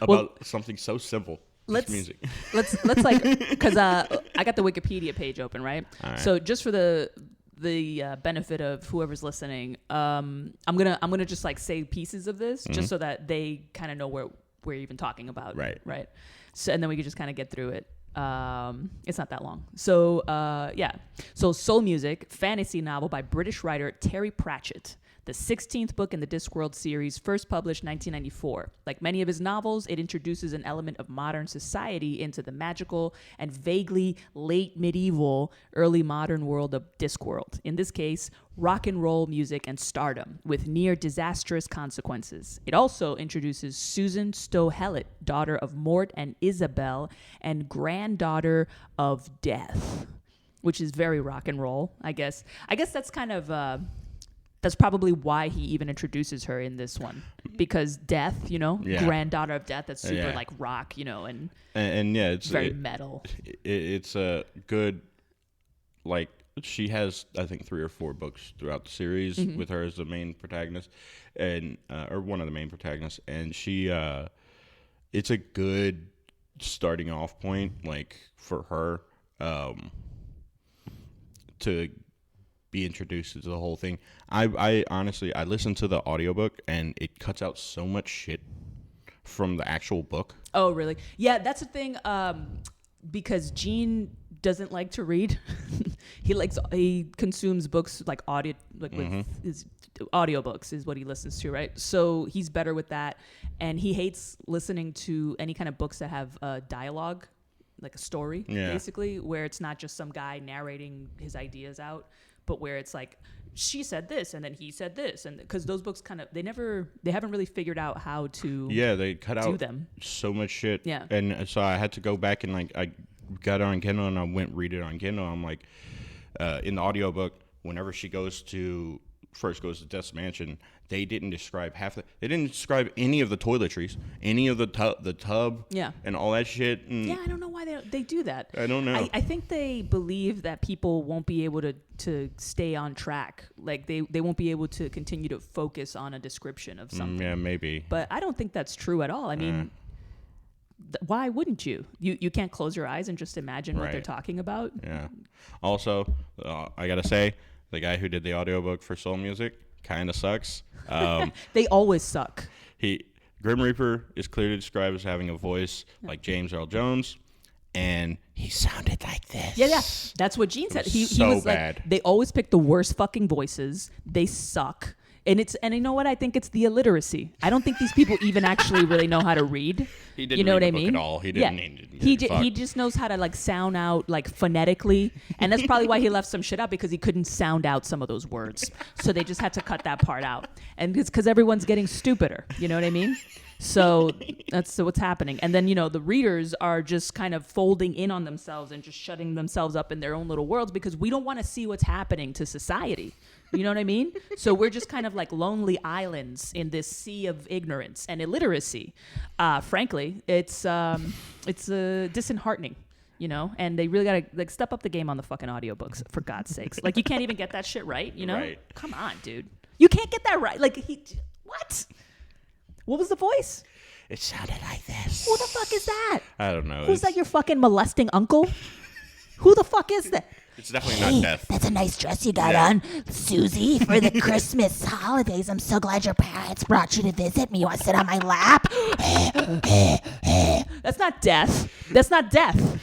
about something so simple. Music. let's like, because I got the Wikipedia page open, right? So just for the benefit of whoever's listening, I'm gonna just like say pieces of this just so that they kind of know where we're even talking about. Right. So and then we can just kind of get through it. It's not that long. So So Soul Music, fantasy novel by British writer Terry Pratchett. The 16th book in the Discworld series, first published 1994. Like many of his novels, it introduces an element of modern society into the magical and vaguely late medieval, early modern world of Discworld. In this case, rock and roll music and stardom with near disastrous consequences. It also introduces Susan Stow-Hellett, daughter of Mort and Isabel, and granddaughter of Death, which is very rock and roll, I guess. I guess that's kind of... that's probably why he even introduces her in this one, because Death, granddaughter of Death, that's super like rock, and yeah, it's very metal. It's a good, like, she has I think 3 or 4 books throughout the series with her as the main protagonist, and or one of the main protagonists, and she, it's a good starting off point, like for her, to be introduced to the whole thing. I honestly, I listened to the audiobook and it cuts out so much shit from the actual book. Oh, really? Yeah, that's the thing. Because Gene doesn't like to read. He consumes books like audio, like with his audiobooks is what he listens to, right? So he's better with that, and he hates listening to any kind of books that have dialogue, like a story, basically, where it's not just some guy narrating his ideas out, but where it's like, she said this and then he said this, and because those books kind of they haven't really figured out how to they cut out them so much shit, and so I had to go back and like I got it on Kindle and I went read it on Kindle. I'm like, in the audiobook, whenever she first goes to Death's mansion, they didn't describe they didn't describe any of the toiletries, any of the tub, and all that shit. And I don't know why they do that. I don't know. I think they believe that people won't be able to stay on track. Like they won't be able to continue to focus on a description of something. Yeah, maybe. But I don't think that's true at all. I mean, why wouldn't you? You can't close your eyes and just imagine what they're talking about. Yeah. Also, I gotta say, the guy who did the audiobook for Soul Music kind of sucks. They always suck. Grim Reaper is clearly described as having a voice like James Earl Jones, and he sounded like this. Yeah. That's what Gene said. He was bad. Like, they always pick the worst fucking voices. They suck. And you know what? I think it's the illiteracy. I don't think these people even actually really know how to read. He didn't read the book at all. He didn't. He just knows how to like sound out like phonetically, and that's probably why he left some shit out, because he couldn't sound out some of those words. So they just had to cut that part out, and it's because everyone's getting stupider. You know what I mean? So that's what's happening. And then, the readers are just kind of folding in on themselves and just shutting themselves up in their own little worlds, because we don't want to see what's happening to society. You know what I mean? So we're just kind of like lonely islands in this sea of ignorance and illiteracy. Frankly, it's disheartening, and they really got to like step up the game on the fucking audiobooks, for God's sakes. Like, you can't even get that shit right, Right. Come on, dude. You can't get that right. Like, what? What was the voice? It sounded like this. Who the fuck is that? I don't know. Who's that, your fucking molesting uncle? Who the fuck is that? It's definitely not Death. That's a nice dress you got on, Susie, for the Christmas holidays. I'm so glad your parents brought you to visit me. You want to sit on my lap? That's not Death. That's not Death.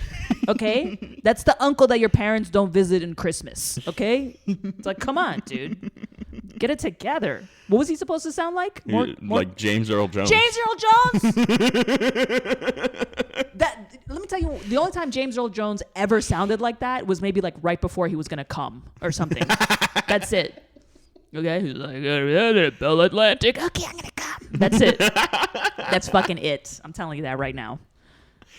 Okay? That's the uncle that your parents don't visit in Christmas. Okay? It's like, come on, dude. Get it together. What was he supposed to sound like? Like James Earl Jones. James Earl Jones? Let me tell you, the only time James Earl Jones ever sounded like that was maybe like right before he was going to come or something. That's it. Okay? He's like, Bell Atlantic. Okay, I'm going to come. That's it. That's fucking it. I'm telling you that right now.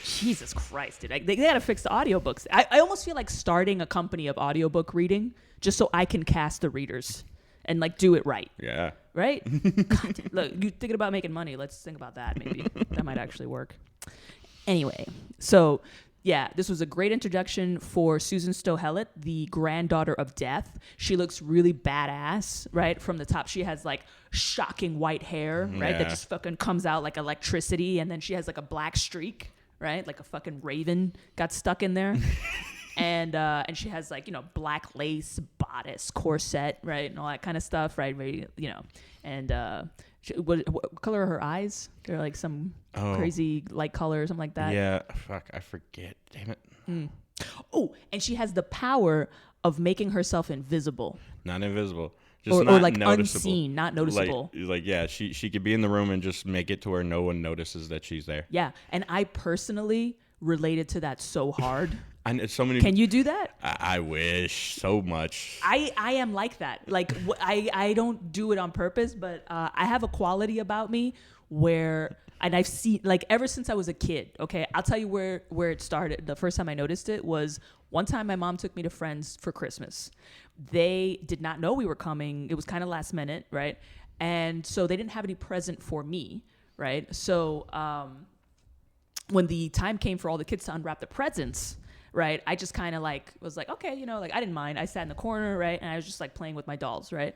Jesus Christ, dude. They got to fix the audiobooks. I almost feel like starting a company of audiobook reading just so I can cast the readers and like do it right. Yeah. Right? God, look, you thinking about making money. Let's think about that maybe. That might actually work. Anyway, so Yeah, this was a great introduction for Susan Stohellett, the granddaughter of Death. She looks really badass, right? From the top, she has like shocking white hair, right? Yeah. That just fucking comes out like electricity. And then she has like a black streak, right? Like a fucking raven got stuck in there. And she has like, black lace, bodice, corset, right? And all that kind of stuff, right? Very, and what color are her eyes? They're like some crazy light color or something like that. Yeah, fuck, I forget. Damn it. Oh, and she has the power of making herself invisible. Not invisible. Just Or not like noticeable. unseen, not noticeable. Like yeah, she could be in the room and just make it to where no one notices that she's there. Yeah, and I personally related to that so hard. And so many. Can you do that? I wish so much. I am like that. Like I don't do it on purpose, but I have a quality about me where, and I've seen like ever since I was a kid. Okay, I'll tell you where it started. The first time I noticed it was one time my mom took me to friends for Christmas. They did not know we were coming. It was kind of last minute, right? And so they didn't have any present for me, right? So when the time came for all the kids to unwrap the presents, right, I just kind of like was like, okay, like I didn't mind. I sat in the corner, right, and I was just like playing with my dolls, right.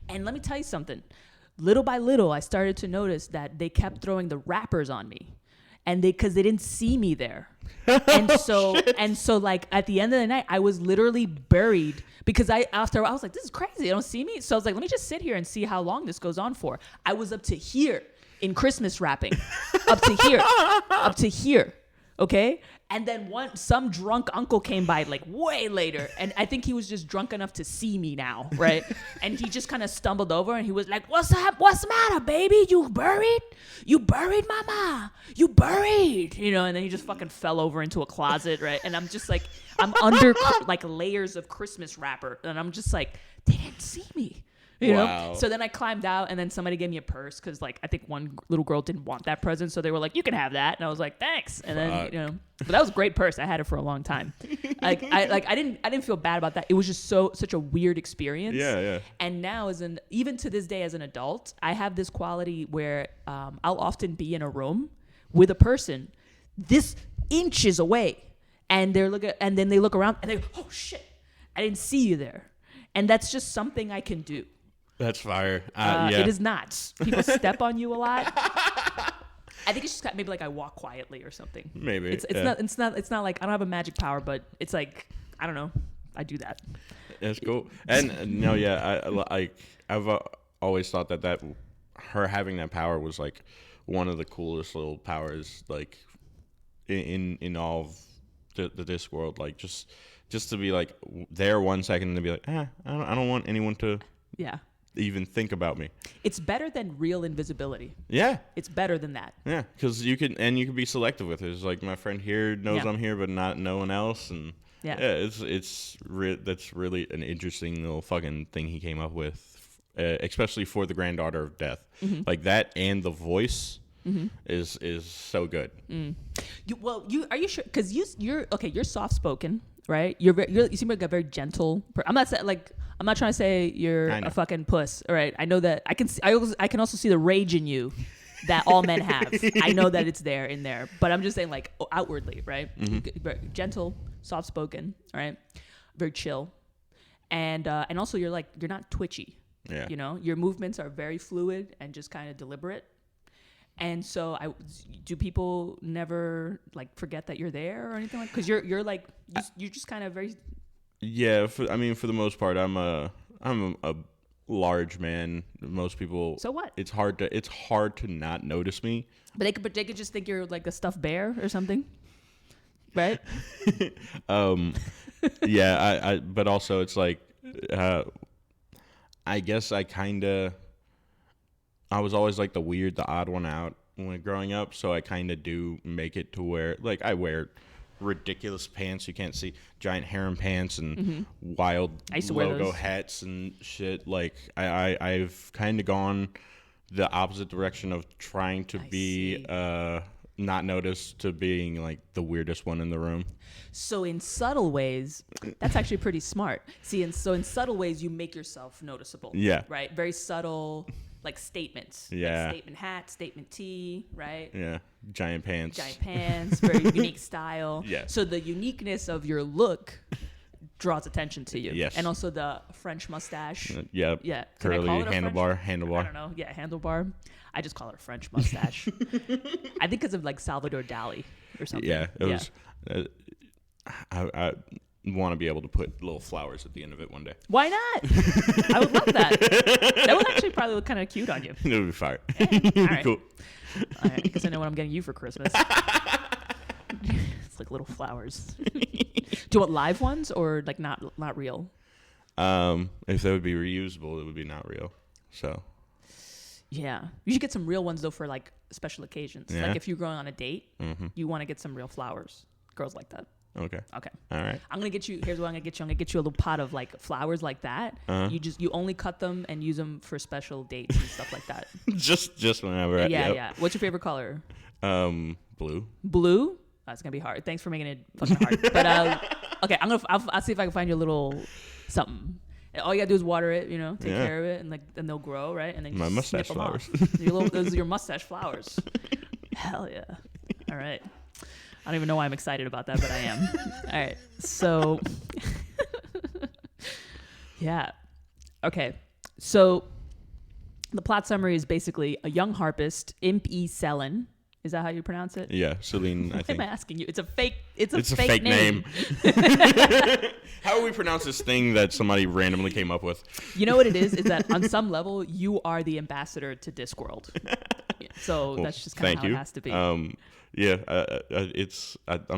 And let me tell you something. Little by little, I started to notice that they kept throwing the wrappers on me, and because they didn't see me there, and so like at the end of the night, I was literally buried because I was like, this is crazy. They don't see me. So I was like, let me just sit here and see how long this goes on for. I was up to here in Christmas wrapping, up to here. Okay. And then some drunk uncle came by like way later. And I think he was just drunk enough to see me now. Right. And he just kind of stumbled over and he was like, what's up? What's the matter, baby? You buried? You buried, mama? You buried? And then he just fucking fell over into a closet. Right. And I'm just like, I'm under like layers of Christmas wrapper. And I'm just like, they didn't see me. You know? So then I climbed out and then somebody gave me a purse because like I think one little girl didn't want that present. So they were like, you can have that. And I was like, thanks. And then, but that was a great purse. I had it for a long time. I didn't feel bad about that. It was just such a weird experience. Yeah. And now even to this day as an adult, I have this quality where I'll often be in a room with a person this inches away and and then they look around and they go, oh shit, I didn't see you there. And that's just something I can do. That's fire. Yeah. It is not. People step on you a lot. I think it's just maybe like I walk quietly or something. Maybe it's not like I don't have a magic power, but it's like I don't know. I do that. That's cool. And no, yeah, I've always thought that her having that power was like one of the coolest little powers, like in all of the Discworld. Like just to be like there 1 second and to be like, I don't want anyone to. Yeah. Even think about me. It's better than real invisibility. Yeah. It's better than that. Yeah, because you can be selective with it. It's like my friend here knows I'm here, but not no one else, and that's really an interesting little fucking thing he came up with, especially for the granddaughter of Death. Mm-hmm. Like that and the voice is so good. Mm. Are you sure? Because you're soft spoken, right? You seem like a very gentle. I'm not saying like. I'm not trying to say you're a fucking puss. All right. I know that I can also see the rage in you that all men have. I know that it's there in there, but I'm just saying like outwardly, right? Mm-hmm. Gentle, soft spoken, right? Very chill. And also you're not twitchy. Yeah. Your movements are very fluid and just kind of deliberate. And so do people never like forget that you're there or anything like, cause you're just kind of very. Yeah, for the most part, I'm a large man. Most people. So what? It's hard to not notice me. But they could just think you're like a stuffed bear or something, right? Yeah, but also it's like, I guess I was always like the odd one out when growing up. So I kind of do make it to where like I wear ridiculous pants you can't see, giant harem pants and wild logo hats and shit. Like I've kind of gone the opposite direction of trying to be not noticed to being like the weirdest one in the room. So in subtle ways, that's actually pretty smart. See, in subtle ways you make yourself noticeable. Yeah. Right? Very subtle, like statements. Yeah. Like statement hat, statement tee, right? Yeah. Giant pants. Very unique style. Yeah. So the uniqueness of your look draws attention to you. Yes. And also the French mustache. Yeah. Yeah. Can I Curly call it a handlebar. I don't know. Yeah, handlebar. I just call it a French mustache. I think because of like Salvador Dali or something. Yeah. It was. I want to be able to put little flowers at the end of it one day. Why not? I would love that. That would actually probably look kind of cute on you. It would be fire. All right. Cool. All right, because I know what I'm getting you for Christmas. It's like little flowers. Do you want live ones or like not real? If they would be reusable, it would be not real. So. Yeah, you should get some real ones though for like special occasions. Yeah. Like if you're going on a date, you want to get some real flowers. Girls like that. Okay. Okay. All right. I'm gonna get you. Here's what I'm gonna get you. I'm gonna get you a little pot of like flowers like that. You only cut them and use them for special dates and stuff like that. just whenever. Yeah. What's your favorite color? Blue. Blue. It's gonna be hard. Thanks for making it fucking hard. But okay, I'll see if I can find you a little something. All you gotta do is water it, take care of it, and then they'll grow, right? And then My mustache snip 'em off. flowers. Those are your mustache flowers. Hell yeah! All right. I don't even know why I'm excited about that, but I am. All right. So, yeah. Okay. So, the plot summary is basically a young harpist, Imp E. Selen. Is that how you pronounce it? Yeah, Celine, I Why think. am I asking you? It's a fake. It's a fake name. How do we pronounce this thing that somebody randomly came up with? You know what it is? Is that on some level you are the ambassador to Discworld. Yeah, so Well, that's just kind of how it has to be. I'm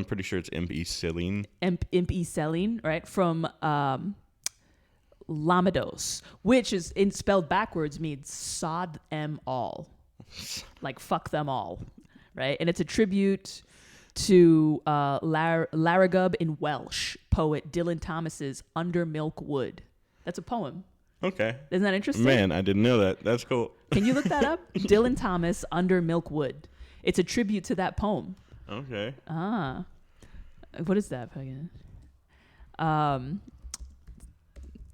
pretty sure it's Imp E. Celine. Imp E. Selen, right? From Lamados, which is spelled backwards means sod them all, like fuck them all, right? And it's a tribute to Larragub in Welsh poet Dylan Thomas's Under Milk Wood. That's a poem. Okay. Isn't that interesting? Man, I didn't know that. That's cool. Can you look that up? Dylan Thomas, Under Milk Wood. It's a tribute to that poem. Okay. What is that?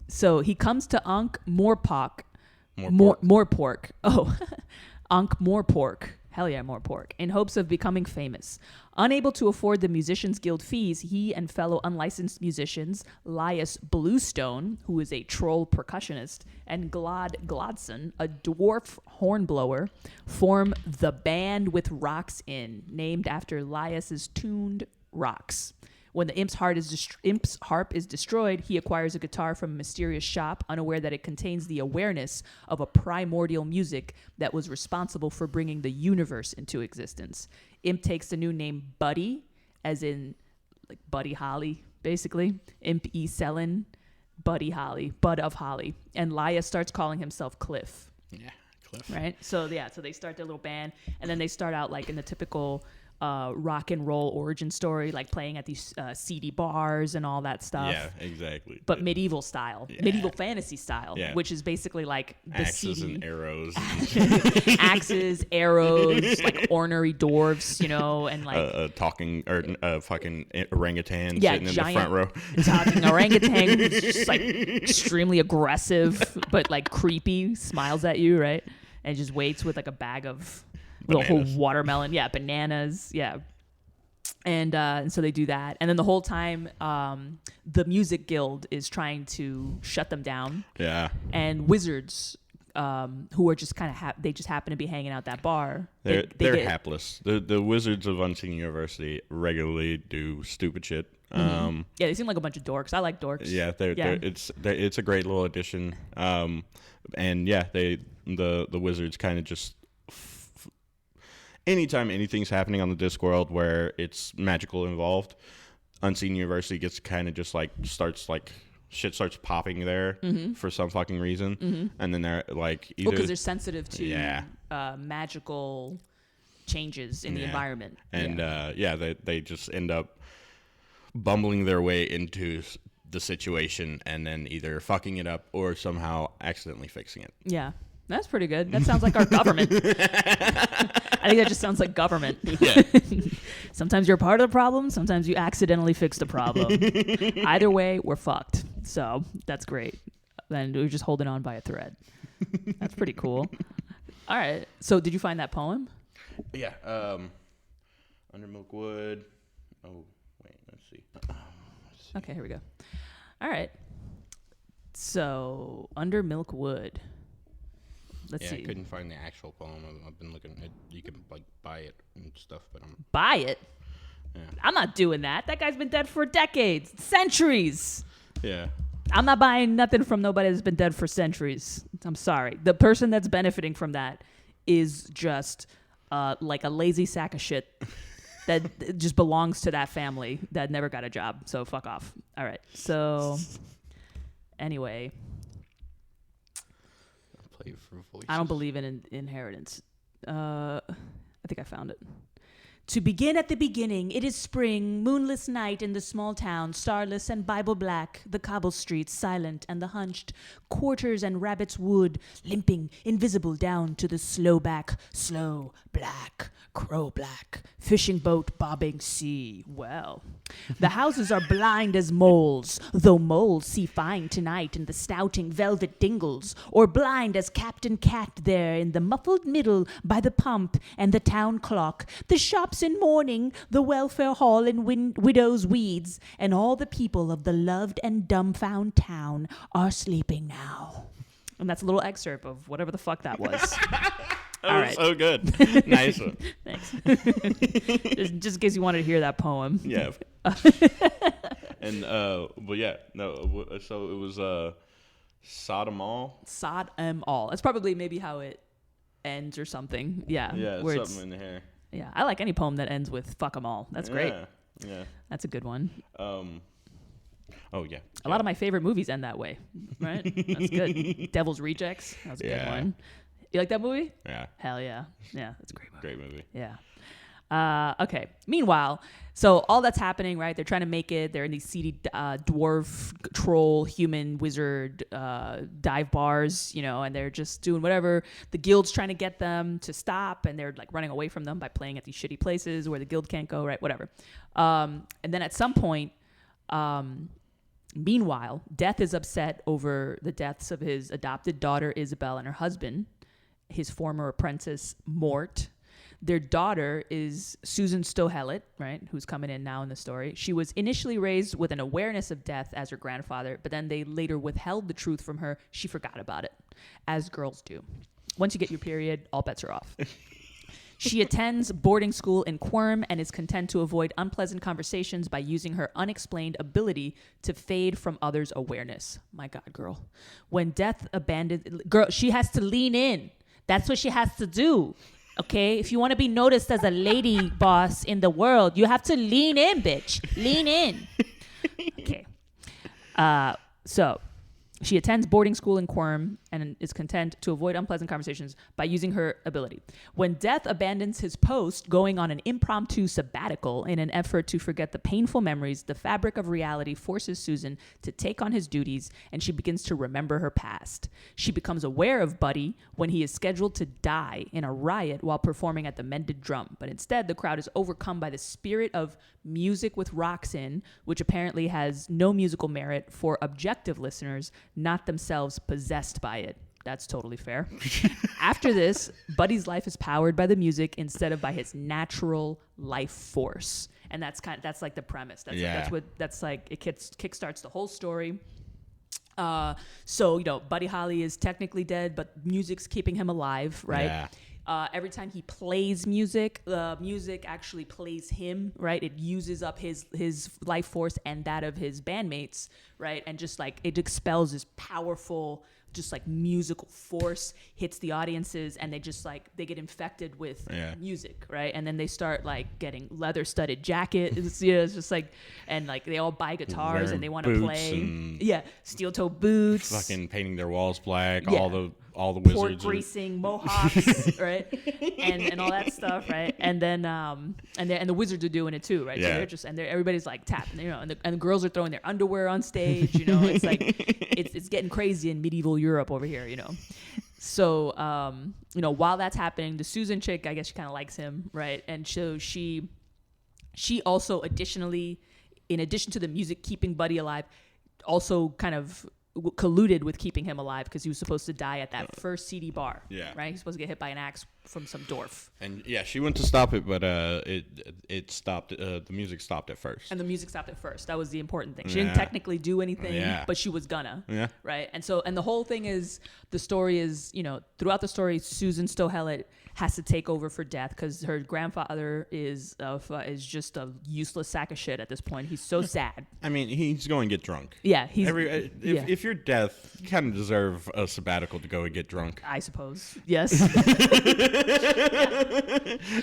So he comes to Ankh Morpork. Morpork. Oh, Ankh Morpork. Hell yeah, more pork. In hopes of becoming famous. Unable to afford the Musicians Guild fees, he and fellow unlicensed musicians, Lias Bluestone, who is a troll percussionist, and Glod Glodson, a dwarf hornblower, form the Band with Rocks in, named after Lias's tuned rocks. When the imp's harp is destroyed, he acquires a guitar from a mysterious shop, unaware that it contains the awareness of a primordial music that was responsible for bringing the universe into existence. Imp takes the new name Buddy, as in like Buddy Holly, basically. Imp E. Selen, Buddy Holly, Bud of Holly. And Laya starts calling himself Cliff. Yeah, Cliff. Right? So they start their little band, and then they start out like in the typical rock and roll origin story, like playing at these seedy bars and all that stuff. Yeah, exactly. But medieval style, medieval fantasy style, which is basically like the axes seedy and arrows, axes, arrows, like ornery dwarves, and like talking or fucking orangutan yeah, sitting in the front row, talking orangutan who's just like extremely aggressive but like creepy, smiles at you, right, and just waits with like a bag of the whole watermelon, bananas, and so they do that, and then the whole time, the music guild is trying to shut them down, and wizards, who are just kind of they just happen to be hanging out that bar. They're hapless. The wizards of Unseen University regularly do stupid shit. Yeah, they seem like a bunch of dorks. I like dorks. Yeah, it's a great little addition. And yeah, the wizards kind of just. Anytime anything's happening on the Discworld where it's magical involved, Unseen University gets kind of just like shit starts popping there for some fucking reason, and then they're like either because they're sensitive to magical changes in the environment, and they just end up bumbling their way into the situation and then either fucking it up or somehow accidentally fixing it. Yeah. That's pretty good. That sounds like our government. I think that just sounds like government. Yeah. Sometimes you're part of the problem. Sometimes you accidentally fix the problem. Either way, we're fucked. So that's great. and we're just holding on by a thread. That's pretty cool. All right. So did you find that poem? Yeah. Under Milkwood. Oh, wait. Let's see. Okay, here we go. All right. So Under Milkwood. Let's see. I couldn't find the actual poem. I've been looking at, you can like buy it and stuff, but buy it? Yeah. I'm not doing that. That guy's been dead for decades, centuries. Yeah. I'm not buying nothing from nobody that's been dead for centuries. I'm sorry. The person that's benefiting from that is just like a lazy sack of shit that just belongs to that family that never got a job. So fuck off. All right. So anyway. I don't believe in inheritance. I think I found it. To begin at the beginning, it is spring, moonless night in the small town, starless and Bible black, the cobble streets silent and the hunched quarters and rabbit's wood, limping, invisible down to the slow black, crow black, fishing boat bobbing sea. Well, the houses are blind as moles, though moles see fine tonight in the snouting velvet dingles, or blind as Captain Cat there in the muffled middle by the pump and the town clock, the shops in mourning, the welfare hall in widow's weeds, and all the people of the loved and dumbfound town are sleeping now. And that's a little excerpt of whatever the fuck that was. That was so good. Nice one. Thanks. just in case you wanted to hear that poem. Yeah. And but yeah, no. So it was Sodom all. Sodom all. That's probably maybe how it ends or something. Yeah. Yeah. Something in here. Yeah, I like any poem that ends with "fuck 'em all." That's great. Yeah. That's a good one. Oh yeah. A lot of my favorite movies end that way. Right. That's good. Devil's Rejects. That was a good one. You like that movie? Yeah. Hell yeah. Yeah, that's a great movie. Great movie. Yeah. Okay. Meanwhile, so all that's happening, right? They're trying to make it. They're in these seedy dwarf, troll, human, wizard dive bars, and they're just doing whatever. The guild's trying to get them to stop, and they're like running away from them by playing at these shitty places where the guild can't go, right? Whatever. And then at some point, meanwhile, Death is upset over the deaths of his adopted daughter, Isabel, and her husband, his former apprentice, Mort. Their daughter is Susan Stohellet, right, who's coming in now in the story. She was initially raised with an awareness of death as her grandfather, but then they later withheld the truth from her. She forgot about it, as girls do. Once you get your period, all bets are off. She attends boarding school in Quirm and is content to avoid unpleasant conversations by using her unexplained ability to fade from others' awareness. My God, girl. When Death abandoned... Girl, she has to lean in. That's what she has to do. Okay? If you want to be noticed as a lady boss in the world, you have to lean in, bitch. Lean in. Okay. So... She attends boarding school in Quirm and is content to avoid unpleasant conversations by using her ability. When Death abandons his post, going on an impromptu sabbatical in an effort to forget the painful memories, the fabric of reality forces Susan to take on his duties, and she begins to remember her past. She becomes aware of Buddy when he is scheduled to die in a riot while performing at the Mended Drum. But instead, the crowd is overcome by the spirit of music with rocks in, which apparently has no musical merit for objective listeners, not themselves possessed by it. That's totally fair. After this, Buddy's life is powered by the music instead of by his natural life force. And that's like the premise. It kickstarts the whole story. So Buddy Holly is technically dead, but music's keeping him alive, right? Yeah. Every time he plays music, the music actually plays him, right? It uses up his life force and that of his bandmates, right? And just like it expels this powerful, just like musical force, hits the audiences, and they just like they get infected with music, right? And then they start like getting leather studded jackets. It's just like, and like they all buy guitars Wearing and they want to play. Steel toe boots. Fucking painting their walls black. Yeah. All the pork wizards greasing mohawks, right, and all that stuff, right, and then and the wizards are doing it too, right? Yeah. So everybody's like tapping, and the girls are throwing their underwear on stage, it's like it's getting crazy in medieval Europe over here, So while that's happening, the Susan chick, I guess she kind of likes him, right, and so she also in addition to the music keeping Buddy alive, also kind of colluded with keeping him alive because he was supposed to die at that first CD bar. Yeah. Right? He's supposed to get hit by an axe from some dwarf. And yeah, she went to stop it, but it stopped. The music stopped at first. And the music stopped at first. That was the important thing. She Yeah. didn't technically do anything, Yeah. but she was gonna. Yeah. Right? And the whole thing is, the story is, throughout the story, Susan Stohellett has to take over for Death because her grandfather is just a useless sack of shit at this point. He's so sad. I mean, he's going to get drunk. Yeah, if you're Death, you kind of deserve a sabbatical to go and get drunk. I suppose. Yes.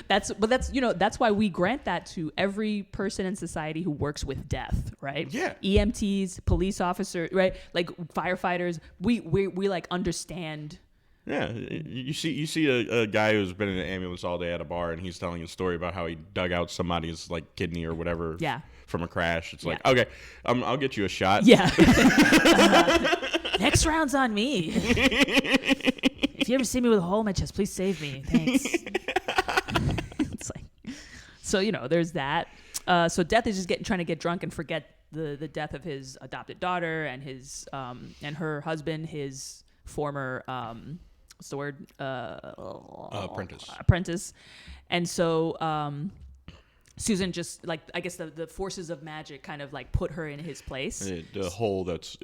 That's why we grant that to every person in society who works with death, right? Yeah. EMTs, police officers, right? Like firefighters, we like understand. Yeah, you see a guy who's been in an ambulance all day at a bar, and he's telling a story about how he dug out somebody's like kidney or whatever from a crash. It's like, okay, I'll get you a shot. Yeah. Next round's on me. If you ever see me with a hole in my chest, please save me. Thanks. It's like, so there's that. So Death is just trying to get drunk and forget the death of his adopted daughter and his and her husband, his former what's the word? Apprentice. And so Susan just, like, I guess the forces of magic kind of like put her in his place. The hole that's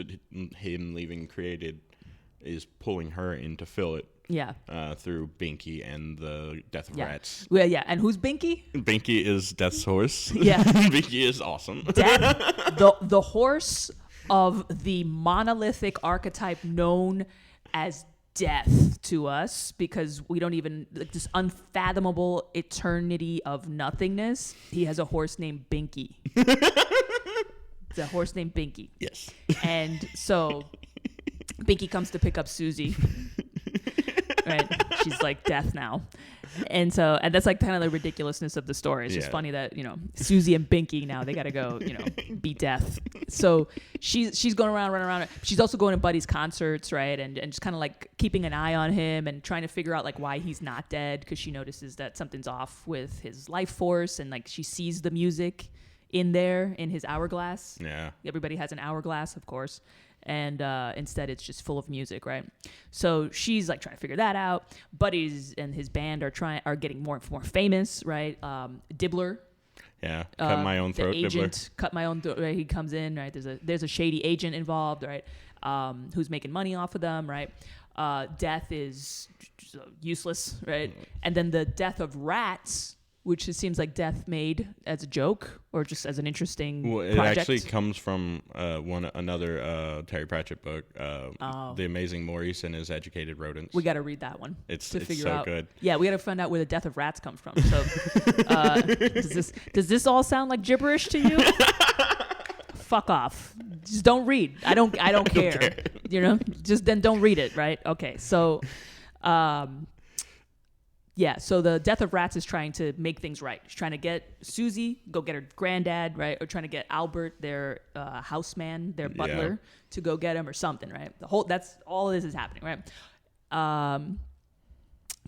him leaving created is pulling her in to fill it. Yeah. Through Binky and the death of rats. Well, yeah. And who's Binky? Binky is Death's horse. Yeah. Binky is awesome. The horse of the monolithic archetype known as Death to us, because we don't even, like, this unfathomable eternity of nothingness. He has a horse named Binky. It's a horse named Binky. Yes. And so Binky comes to pick up Susie. Right? She's like Death now. And that's like kind of the ridiculousness of the story. It's just funny that, Susie and Binky now, they got to go, be Death. So she's going around, running around. She's also going to Buddy's concerts, right? And just kind of like keeping an eye on him and trying to figure out like why he's not dead, because she notices that something's off with his life force, and like she sees the music in his hourglass. Yeah. Everybody has an hourglass, of course. And instead it's just full of music, right? So she's like trying to figure that out. Buddies and his band are getting more and more famous, right? Dibbler. Yeah, cut my own throat. The agent, Dibbler. cut my own throat. Right? He comes in, right? There's a shady agent involved, right? Who's making money off of them, right? Death is useless, right? And then the death of rats, which it seems like Death made as a joke or just as an interesting it project. actually comes from another Terry Pratchett book, The Amazing Maurice and His Educated Rodents. We got to read that one. It's figure so out. good. Yeah, we got to find out where the death of rats comes from. So, does this all sound like gibberish to you? Fuck off. Just don't read. I don't care. Just then don't read it, right? Okay. So, yeah, so the death of rats is trying to make things right. She's trying to get Susie, go get her granddad, right? Or trying to get Albert, their houseman, their butler, to go get him or something, right? That's all of this is happening, right?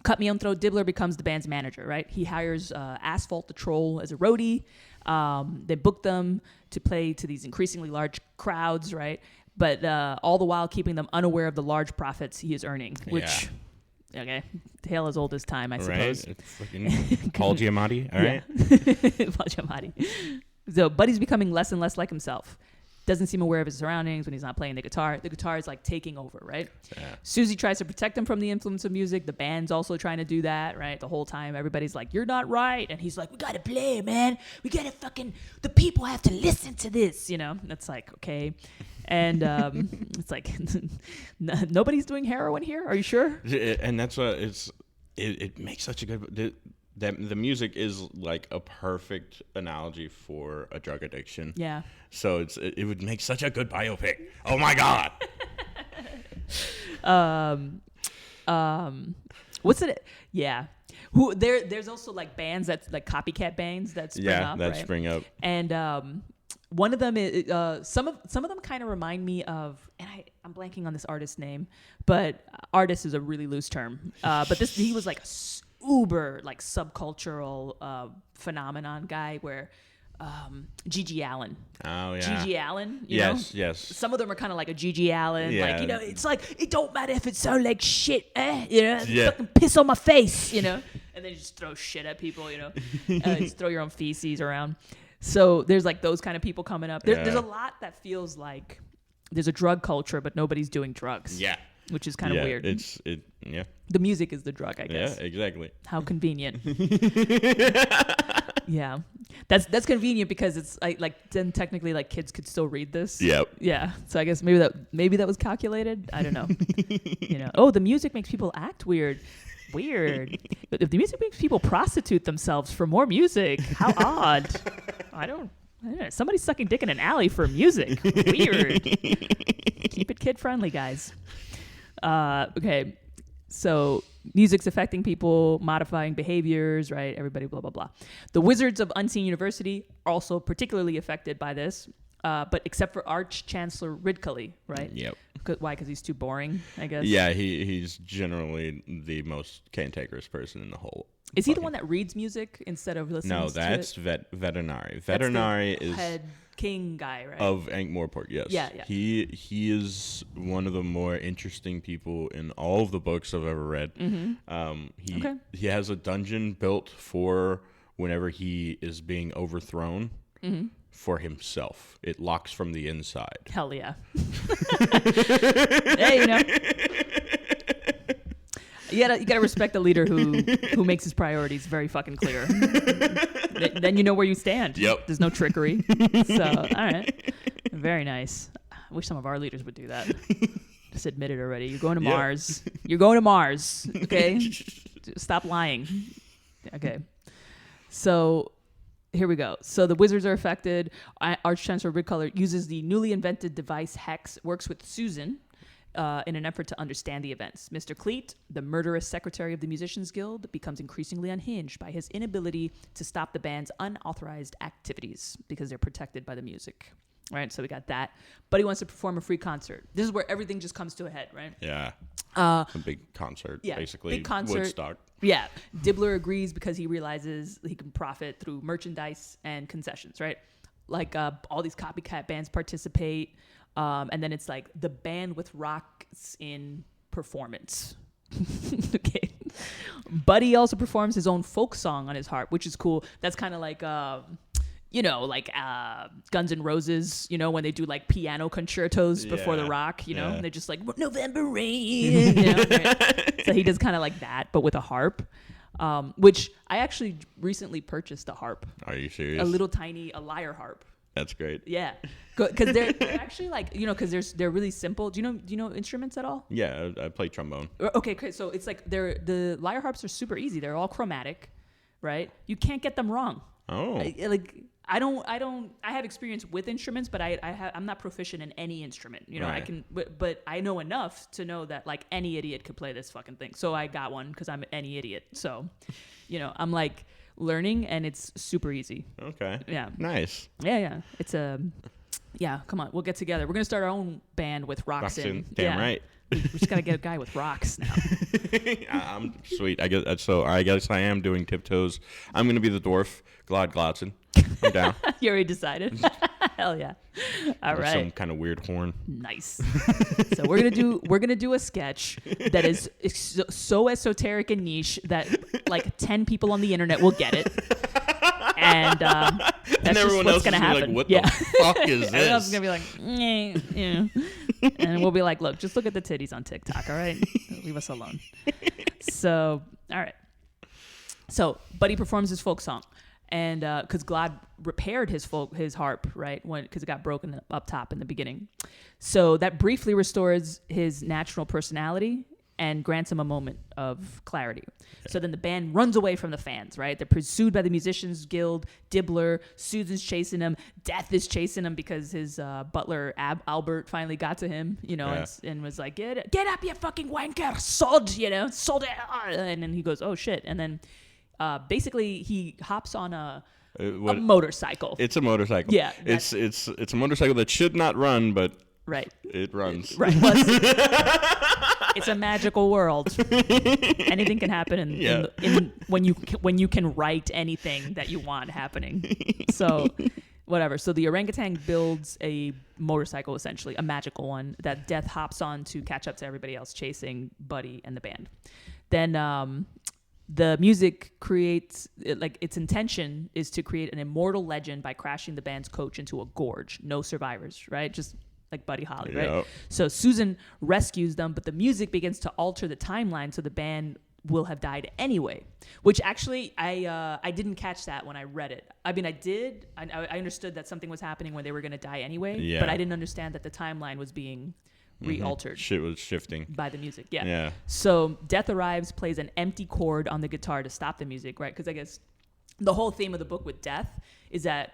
Cut Me Own Throat Dibbler becomes the band's manager, right? He hires Asphalt the Troll as a roadie. They book them to play to these increasingly large crowds, right? But all the while keeping them unaware of the large profits he is earning, which... Okay, tale as old as time, I suppose. Right, fucking Paul Giamatti. All right, Paul Giamatti. So Buddy's becoming less and less like himself. Doesn't seem aware of his surroundings when he's not playing the guitar. The guitar is like taking over, right? Yeah. Susie tries to protect him from the influence of music. The band's also trying to do that, right? The whole time, everybody's like, "You're not right," and he's like, "We gotta play, man. We gotta the people have to listen to this." That's like, okay. And it's like nobody's doing heroin here. Are you sure? And that's what it makes such a good. The music is like a perfect analogy for a drug addiction. Yeah. So it would make such a good biopic. Oh my god. What's it? Yeah. There's also like bands that's like copycat bands that spring up. Yeah, that right? spring up. And one of them is some of them kind of remind me of, and I'm blanking on this artist's name, but artist is a really loose term. But he was like a uber like subcultural phenomenon guy where Gigi Allen. Oh yeah. Gigi Allen. Yes. Some of them are kind of like a Gigi Allen. Yeah. Like, it's like, it don't matter if it sounds like shit, Yeah. fucking piss on my face, And then you just throw shit at people, just throw your own feces around. So there's like those kind of people coming up. There's a lot that feels like there's a drug culture, but nobody's doing drugs. Yeah. Which is kind of weird. Yeah. The music is the drug, I guess. Yeah, exactly. How convenient. Yeah. That's convenient because it's like then technically like kids could still read this. Yep. Yeah. So I guess maybe that was calculated. I don't know. Oh, the music makes people act weird. Weird. But if the music makes people prostitute themselves for more music, how odd. I don't know. Somebody's sucking dick in an alley for music. Weird. Keep it kid friendly, guys. Okay. So music's affecting people, modifying behaviors, right? Everybody, blah, blah, blah. The Wizards of Unseen University are also particularly affected by this, but except for Arch-Chancellor Ridcully, right? Yep. Why? Because he's too boring, I guess? Yeah, he's generally the most cantankerous person in the whole. Is he the one that reads music instead of listening to it? No, that's Veterinary. Veterinary is head king guy, right? of Ankh-Morpork, yes. Yeah. He is one of the more interesting people in all of the books I've ever read. Mm-hmm. He has a dungeon built for whenever he is being overthrown for himself. It locks from the inside. Hell yeah. Hey, you gotta respect a leader who makes his priorities very fucking clear. Then you know where you stand. Yep. There's no trickery. So, all right. Very nice. I wish some of our leaders would do that. Just admit it already. You're going to Mars. You're going to Mars. Okay? Stop lying. Okay. So here we go. So the wizards are affected. Arch-Chancellor Ridcully uses the newly invented device Hex, works with Susan, in an effort to understand the events. Mr. Cleet, the murderous secretary of the Musicians Guild, becomes increasingly unhinged by his inability to stop the band's unauthorized activities because they're protected by the music. Right, so we got that. But he wants to perform a free concert. This is where everything just comes to a head, right? Yeah. A big concert, basically. Big concert. Woodstock. Yeah. Dibbler agrees because he realizes he can profit through merchandise and concessions, right? Like all these copycat bands participate. And then it's like the band with rocks in performance. Okay. Buddy also performs his own folk song on his harp, which is cool. That's kind of like, Guns N' Roses, when they do like piano concertos before the rock, and they're just like, November Rain. Right? So he does kind of like that, but with a harp. Which I actually recently purchased a harp. Are you serious? A little tiny, a lyre harp. That's great. Yeah, because they're actually like because they're really simple. Do you know instruments at all? Yeah, I play trombone. Okay, so it's like the lyre harps are super easy. They're all chromatic, right? You can't get them wrong. Oh, I have experience with instruments, but I'm not proficient in any instrument. Right. I can, but I know enough to know that like any idiot could play this fucking thing. So I got one because I'm any idiot. So, I'm like learning and it's super easy. Okay. Yeah. Nice. Yeah. It's come on, we'll get together. We're gonna start our own band with rocks in. Damn right. We just gotta get a guy with rocks now. I'm sweet. I guess I am doing tiptoes. I'm gonna be the dwarf, Glad Glodson. I'm down. You already decided. Hell yeah. All right. Some kind of weird horn. Nice. So we're gonna do a sketch that is so esoteric and niche that like 10 people on the internet will get it. And that's just what's gonna happen. Like, what the fuck is this? Everyone else is gonna be like, and we'll be like, look, just look at the titties on TikTok, all right? Leave us alone. So, all right. So, Buddy performs his folk song, and because Glad repaired his harp, right, because it got broken up top in the beginning, so that briefly restores his natural personality and grants him a moment of clarity. Okay. So then the band runs away from the fans, right? They're pursued by the Musicians Guild, Dibbler, Susan's chasing him, Death is chasing him because his butler, Albert, finally got to him, and was like, get up, you fucking wanker, sod, sod, and then he goes, oh shit, and then basically he hops on a motorcycle. It's a motorcycle. Yeah. It's a motorcycle that should not run, but right. It runs. Right. It's a magical world. Anything can happen in when you can write anything that you want happening. So whatever. So the orangutan builds a motorcycle, essentially a magical one that Death hops on to catch up to everybody else chasing Buddy and the band. Then the music creates, like, its intention is to create an immortal legend by crashing the band's coach into a gorge. No survivors, right? Just like Buddy Holly, right? So Susan rescues them, but the music begins to alter the timeline, so the band will have died anyway. Which actually, I didn't catch that when I read it. I mean, I did. I understood that something was happening when they were going to die anyway, but I didn't understand that the timeline was being re-altered. Shit was shifting by the music. Yeah. So Death arrives, plays an empty chord on the guitar to stop the music, right? Because I guess the whole theme of the book with Death is that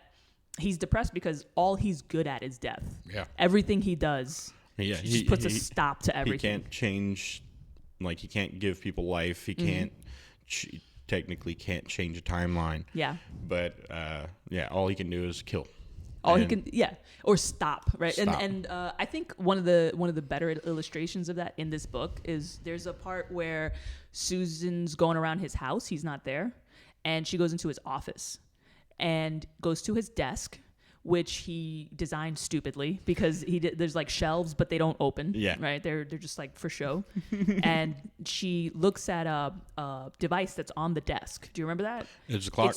he's depressed because all he's good at is death. Yeah. Everything he does just puts a stop to everything. He can't change, like, he can't give people life. He can't technically can't change a timeline. Yeah. But all he can do is kill. He can, or stop, right? Stop. And I think one of the better illustrations of that in this book is there's a part where Susan's going around his house. He's not there, and she goes into his office and goes to his desk, which he designed stupidly because there's like shelves, but they don't open. Yeah. Right? They're just like for show. And she looks at a device that's on the desk. Do you remember that? It's a clock.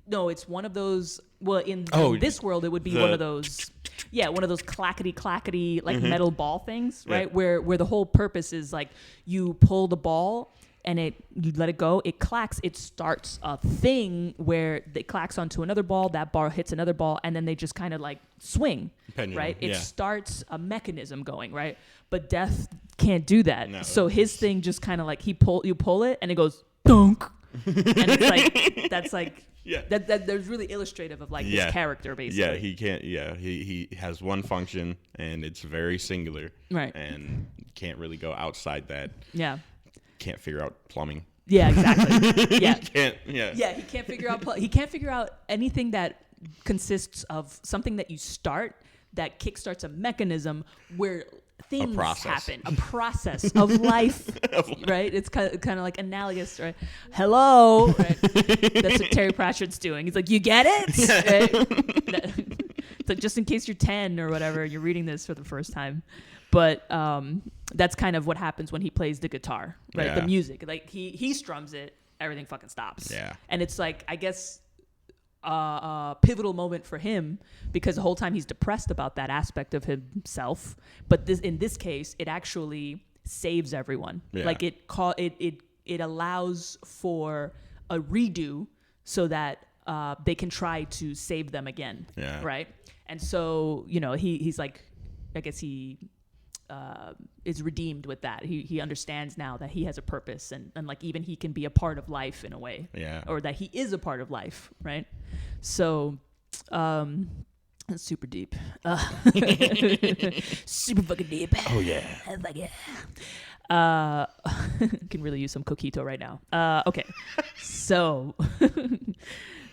It's one of those. Well, in this world, it would be one of those. Yeah, one of those clackety like metal ball things, right? Yeah. Where the whole purpose is like you pull the ball and you let it go, it clacks, it starts a thing where it clacks onto another ball, that ball hits another ball, and then they just kind of like swing, pendulum, right? It starts a mechanism going, right? But Death can't do that. No. So his thing just kind of like you pull it and it goes dunk, and it's like that's like. Yeah, that there's really illustrative of like his character basically. Yeah, he can't. Yeah, he has one function and it's very singular. Right, and can't really go outside that. Yeah, can't figure out plumbing. Yeah, exactly. Yeah, can't. Yeah, he can't figure out. He can't figure out anything that consists of something that you start that kickstarts a mechanism where things happen, a process of life, right? It's kind of like analogous, right? Hello, right? That's what Terry Pratchett's doing. He's like, you get it? Right? It's like, just in case you're 10 or whatever, you're reading this for the first time. But that's kind of what happens when he plays the guitar, right? Yeah. The music, like he strums it, everything fucking stops. Yeah. And it's like, I guess, a pivotal moment for him because the whole time he's depressed about that aspect of himself, but in this case it actually saves everyone. Like it allows for a redo so that they can try to save them again. Right. And so he's like, I guess he is redeemed with that. He understands now that he has a purpose and like even he can be a part of life in a way. Yeah. Or that he is a part of life, right? So that's super deep. Super fucking deep. Oh yeah. Can really use some coquito right now. Okay. So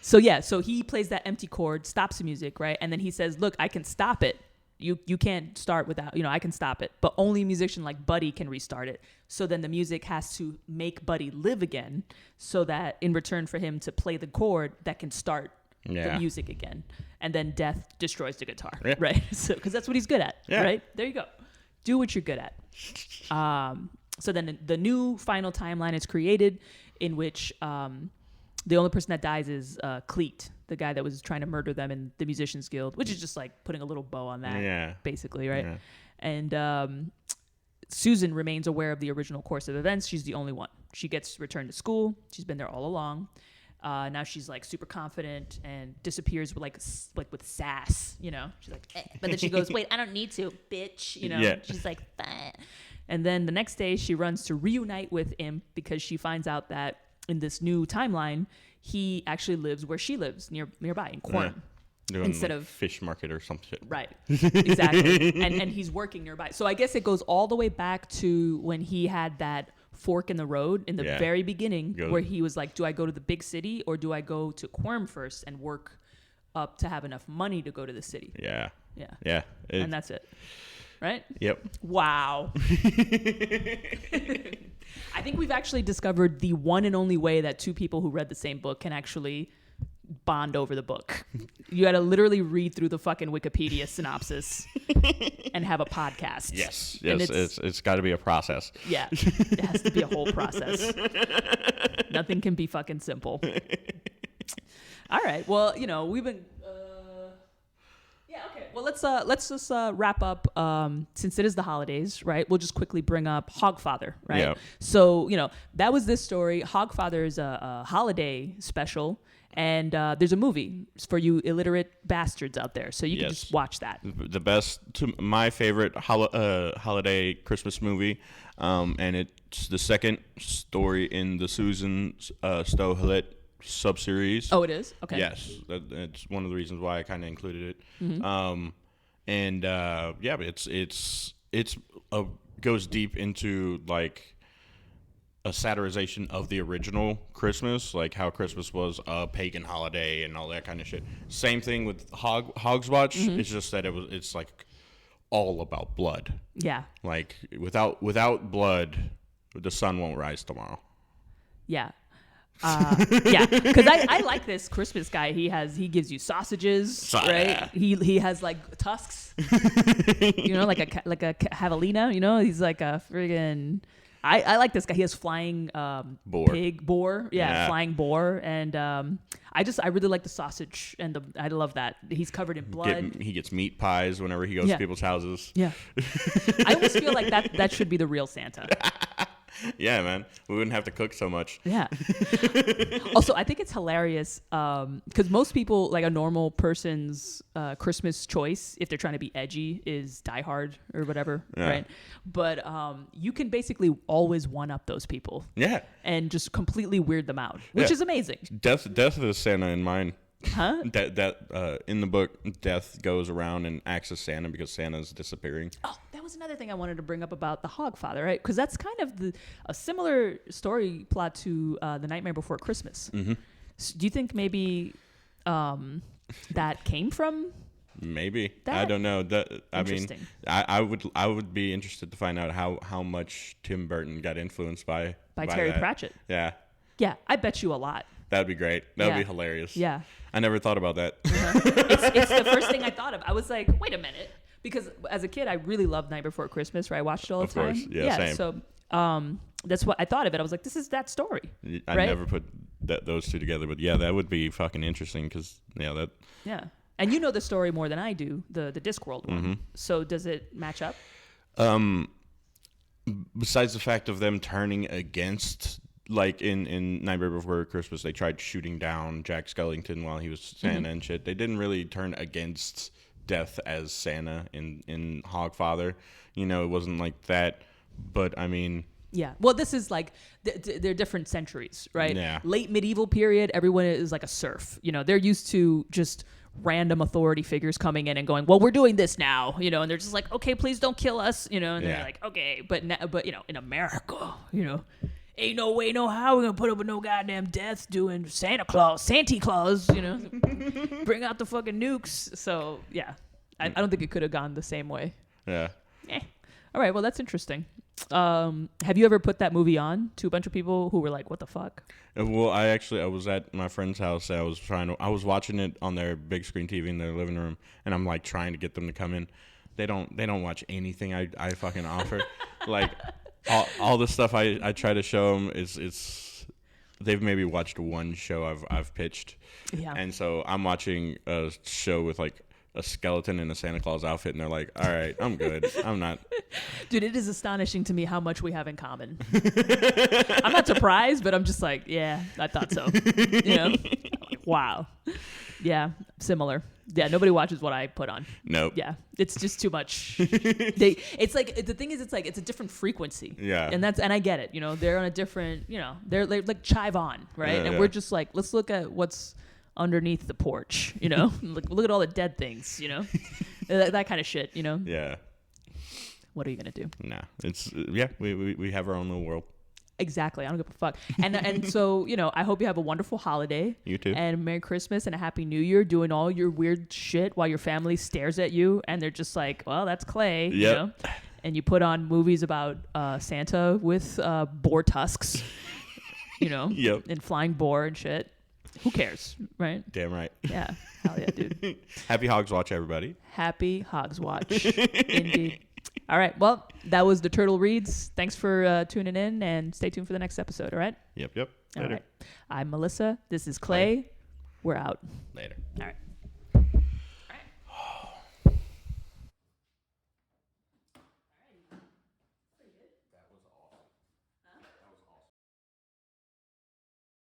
so he plays that empty chord, stops the music, right? And then he says, look, I can stop it. You can't start without, I can stop it, but only a musician like Buddy can restart it. So then the music has to make Buddy live again so that in return for him to play the chord that can start the music again. And then Death destroys the guitar, right? So, because that's what he's good at, right? There you go. Do what you're good at. So then the new final timeline is created in which the only person that dies is Cleet, the guy that was trying to murder them in the Musicians Guild, which is just like putting a little bow on that, basically, right? Yeah. And Susan remains aware of the original course of events. She's the only one. She gets returned to school. She's been there all along. Now she's like super confident and disappears with like with sass, She's like, but then she goes, wait, I don't need to, bitch, She's like, bah. And then the next day she runs to reunite with Imp because she finds out that in this new timeline, he actually lives where she lives, nearby in Quorn. Instead of fish market or some shit. Right. Exactly. and he's working nearby. So I guess it goes all the way back to when he had that fork in the road in the very beginning where he was like, do I go to the big city or do I go to Quorn first and work up to have enough money to go to the city? Yeah. Yeah. Yeah. And that's it. right? Yep. Wow. I think we've actually discovered the one and only way that two people who read the same book can actually bond over the book. You got to literally read through the fucking Wikipedia synopsis and have a podcast. Yes. And It's got to be a process. Yeah. It has to be a whole process. Nothing can be fucking simple. All right. Well, we've been... Yeah, okay. Well, let's just wrap up. Since it is the holidays, right? We'll just quickly bring up Hogfather, right? Yeah. So, that was this story. Hogfather is a holiday special, and there's a movie for you illiterate bastards out there. So you can just watch that. The best, my favorite holiday Christmas movie, and it's the second story in the Susan Stohlet sub-series. Oh, it is? Okay. Yes, it's one of the reasons why I kind of included it. Mm-hmm. But it's goes deep into like a satirization of the original Christmas, like how Christmas was a pagan holiday and all that kind of shit. Same thing with Hogswatch. Mm-hmm. It's just that it's like all about blood. Yeah. Like without blood, the sun won't rise tomorrow. Yeah. Yeah, because I like this Christmas guy. He gives you sausages, right? Yeah. He has like tusks, like a javelina. He's like a friggin'. I like this guy. He has flying boar, flying boar, and I really like the sausage and I love that he's covered in blood. He gets meat pies whenever he goes to people's houses. Yeah, I almost feel like that should be the real Santa. Yeah, man. We wouldn't have to cook so much. Yeah. Also, I think it's hilarious because most people, like a normal person's Christmas choice, if they're trying to be edgy, is Die Hard or whatever, right? But you can basically always one-up those people. Yeah. And just completely weird them out, which is amazing. Death is Santa in mine. Huh? That in the book, Death goes around and acts as Santa because Santa's disappearing. Oh, that was another thing I wanted to bring up about the Hogfather, right? Because that's kind of a similar story plot to The Nightmare Before Christmas. Mm-hmm. Do you think maybe that came from? Maybe. That? I don't know. Interesting. I would be interested to find out how much Tim Burton got influenced by Terry that. Pratchett. Yeah. Yeah, I bet you a lot. That'd be great. That would be hilarious. Yeah. I never thought about that. It's the first thing I thought of. I was like, wait a minute. Because as a kid, I really loved Night Before Christmas, right? I watched it all the time. Of course. Yeah, same. So that's what I thought of it. I was like, this is that story. I never put those two together. But yeah, that would be fucking interesting because, that... Yeah. And you know the story more than I do, the Discworld one. Mm-hmm. So does it match up? Besides the fact of them turning against... Like in Nightmare Before Christmas, they tried shooting down Jack Skellington while he was Santa and shit. They didn't really turn against Death as Santa in Hogfather. It wasn't like that. But, I mean... Yeah. Well, this is like... they're different centuries, right? Yeah. Late medieval period, everyone is like a serf. They're used to just random authority figures coming in and going, well, we're doing this now, and they're just like, okay, please don't kill us, and they're like, okay. But in America, ain't no way, no how we're gonna put up with no goddamn death doing Santa Claus, bring out the fucking nukes. So yeah, I don't think it could have gone the same way. Yeah. All right, well that's interesting. Have you ever put that movie on to a bunch of people who were like, what the fuck? Well, I was at my friend's house. I was watching it on their big screen TV in their living room, and I'm like trying to get them to come in. They don't watch anything I fucking offer. Like all the stuff I try to show them is they've maybe watched one show I've pitched. Yeah. And so I'm watching a show with like a skeleton in a Santa Claus outfit, and they're like, all right, I'm good. I'm not. Dude, it is astonishing to me how much we have in common. I'm not surprised, but I'm just like, yeah, I thought so. Wow. Yeah, similar. Yeah, nobody watches what I put on. Nope. Yeah, it's just too much. It's like the thing is, it's a different frequency. Yeah. And I get it. They're on a different. They're like chive on, right? And we're just like, let's look at what's underneath the porch. Look at all the dead things. That kind of shit. Yeah. What are you gonna do? Nah, it's we have our own little world. Exactly. I don't give a fuck. And so, I hope you have a wonderful holiday. You too. And Merry Christmas and a Happy New Year, doing all your weird shit while your family stares at you and they're just like, well, that's Clay. Yep. And you put on movies about Santa with boar tusks, Yep. and flying boar and shit. Who cares, right? Damn right. Yeah. Hell yeah, dude. Happy Hogs Watch, everybody. Happy Hogs Watch. Indeed. All right. Well, that was the Turtle Reads. Thanks for tuning in, and stay tuned for the next episode. All right? Yep. All Later. right. I'm Melissa. This is Clay. We're out. Later. All right.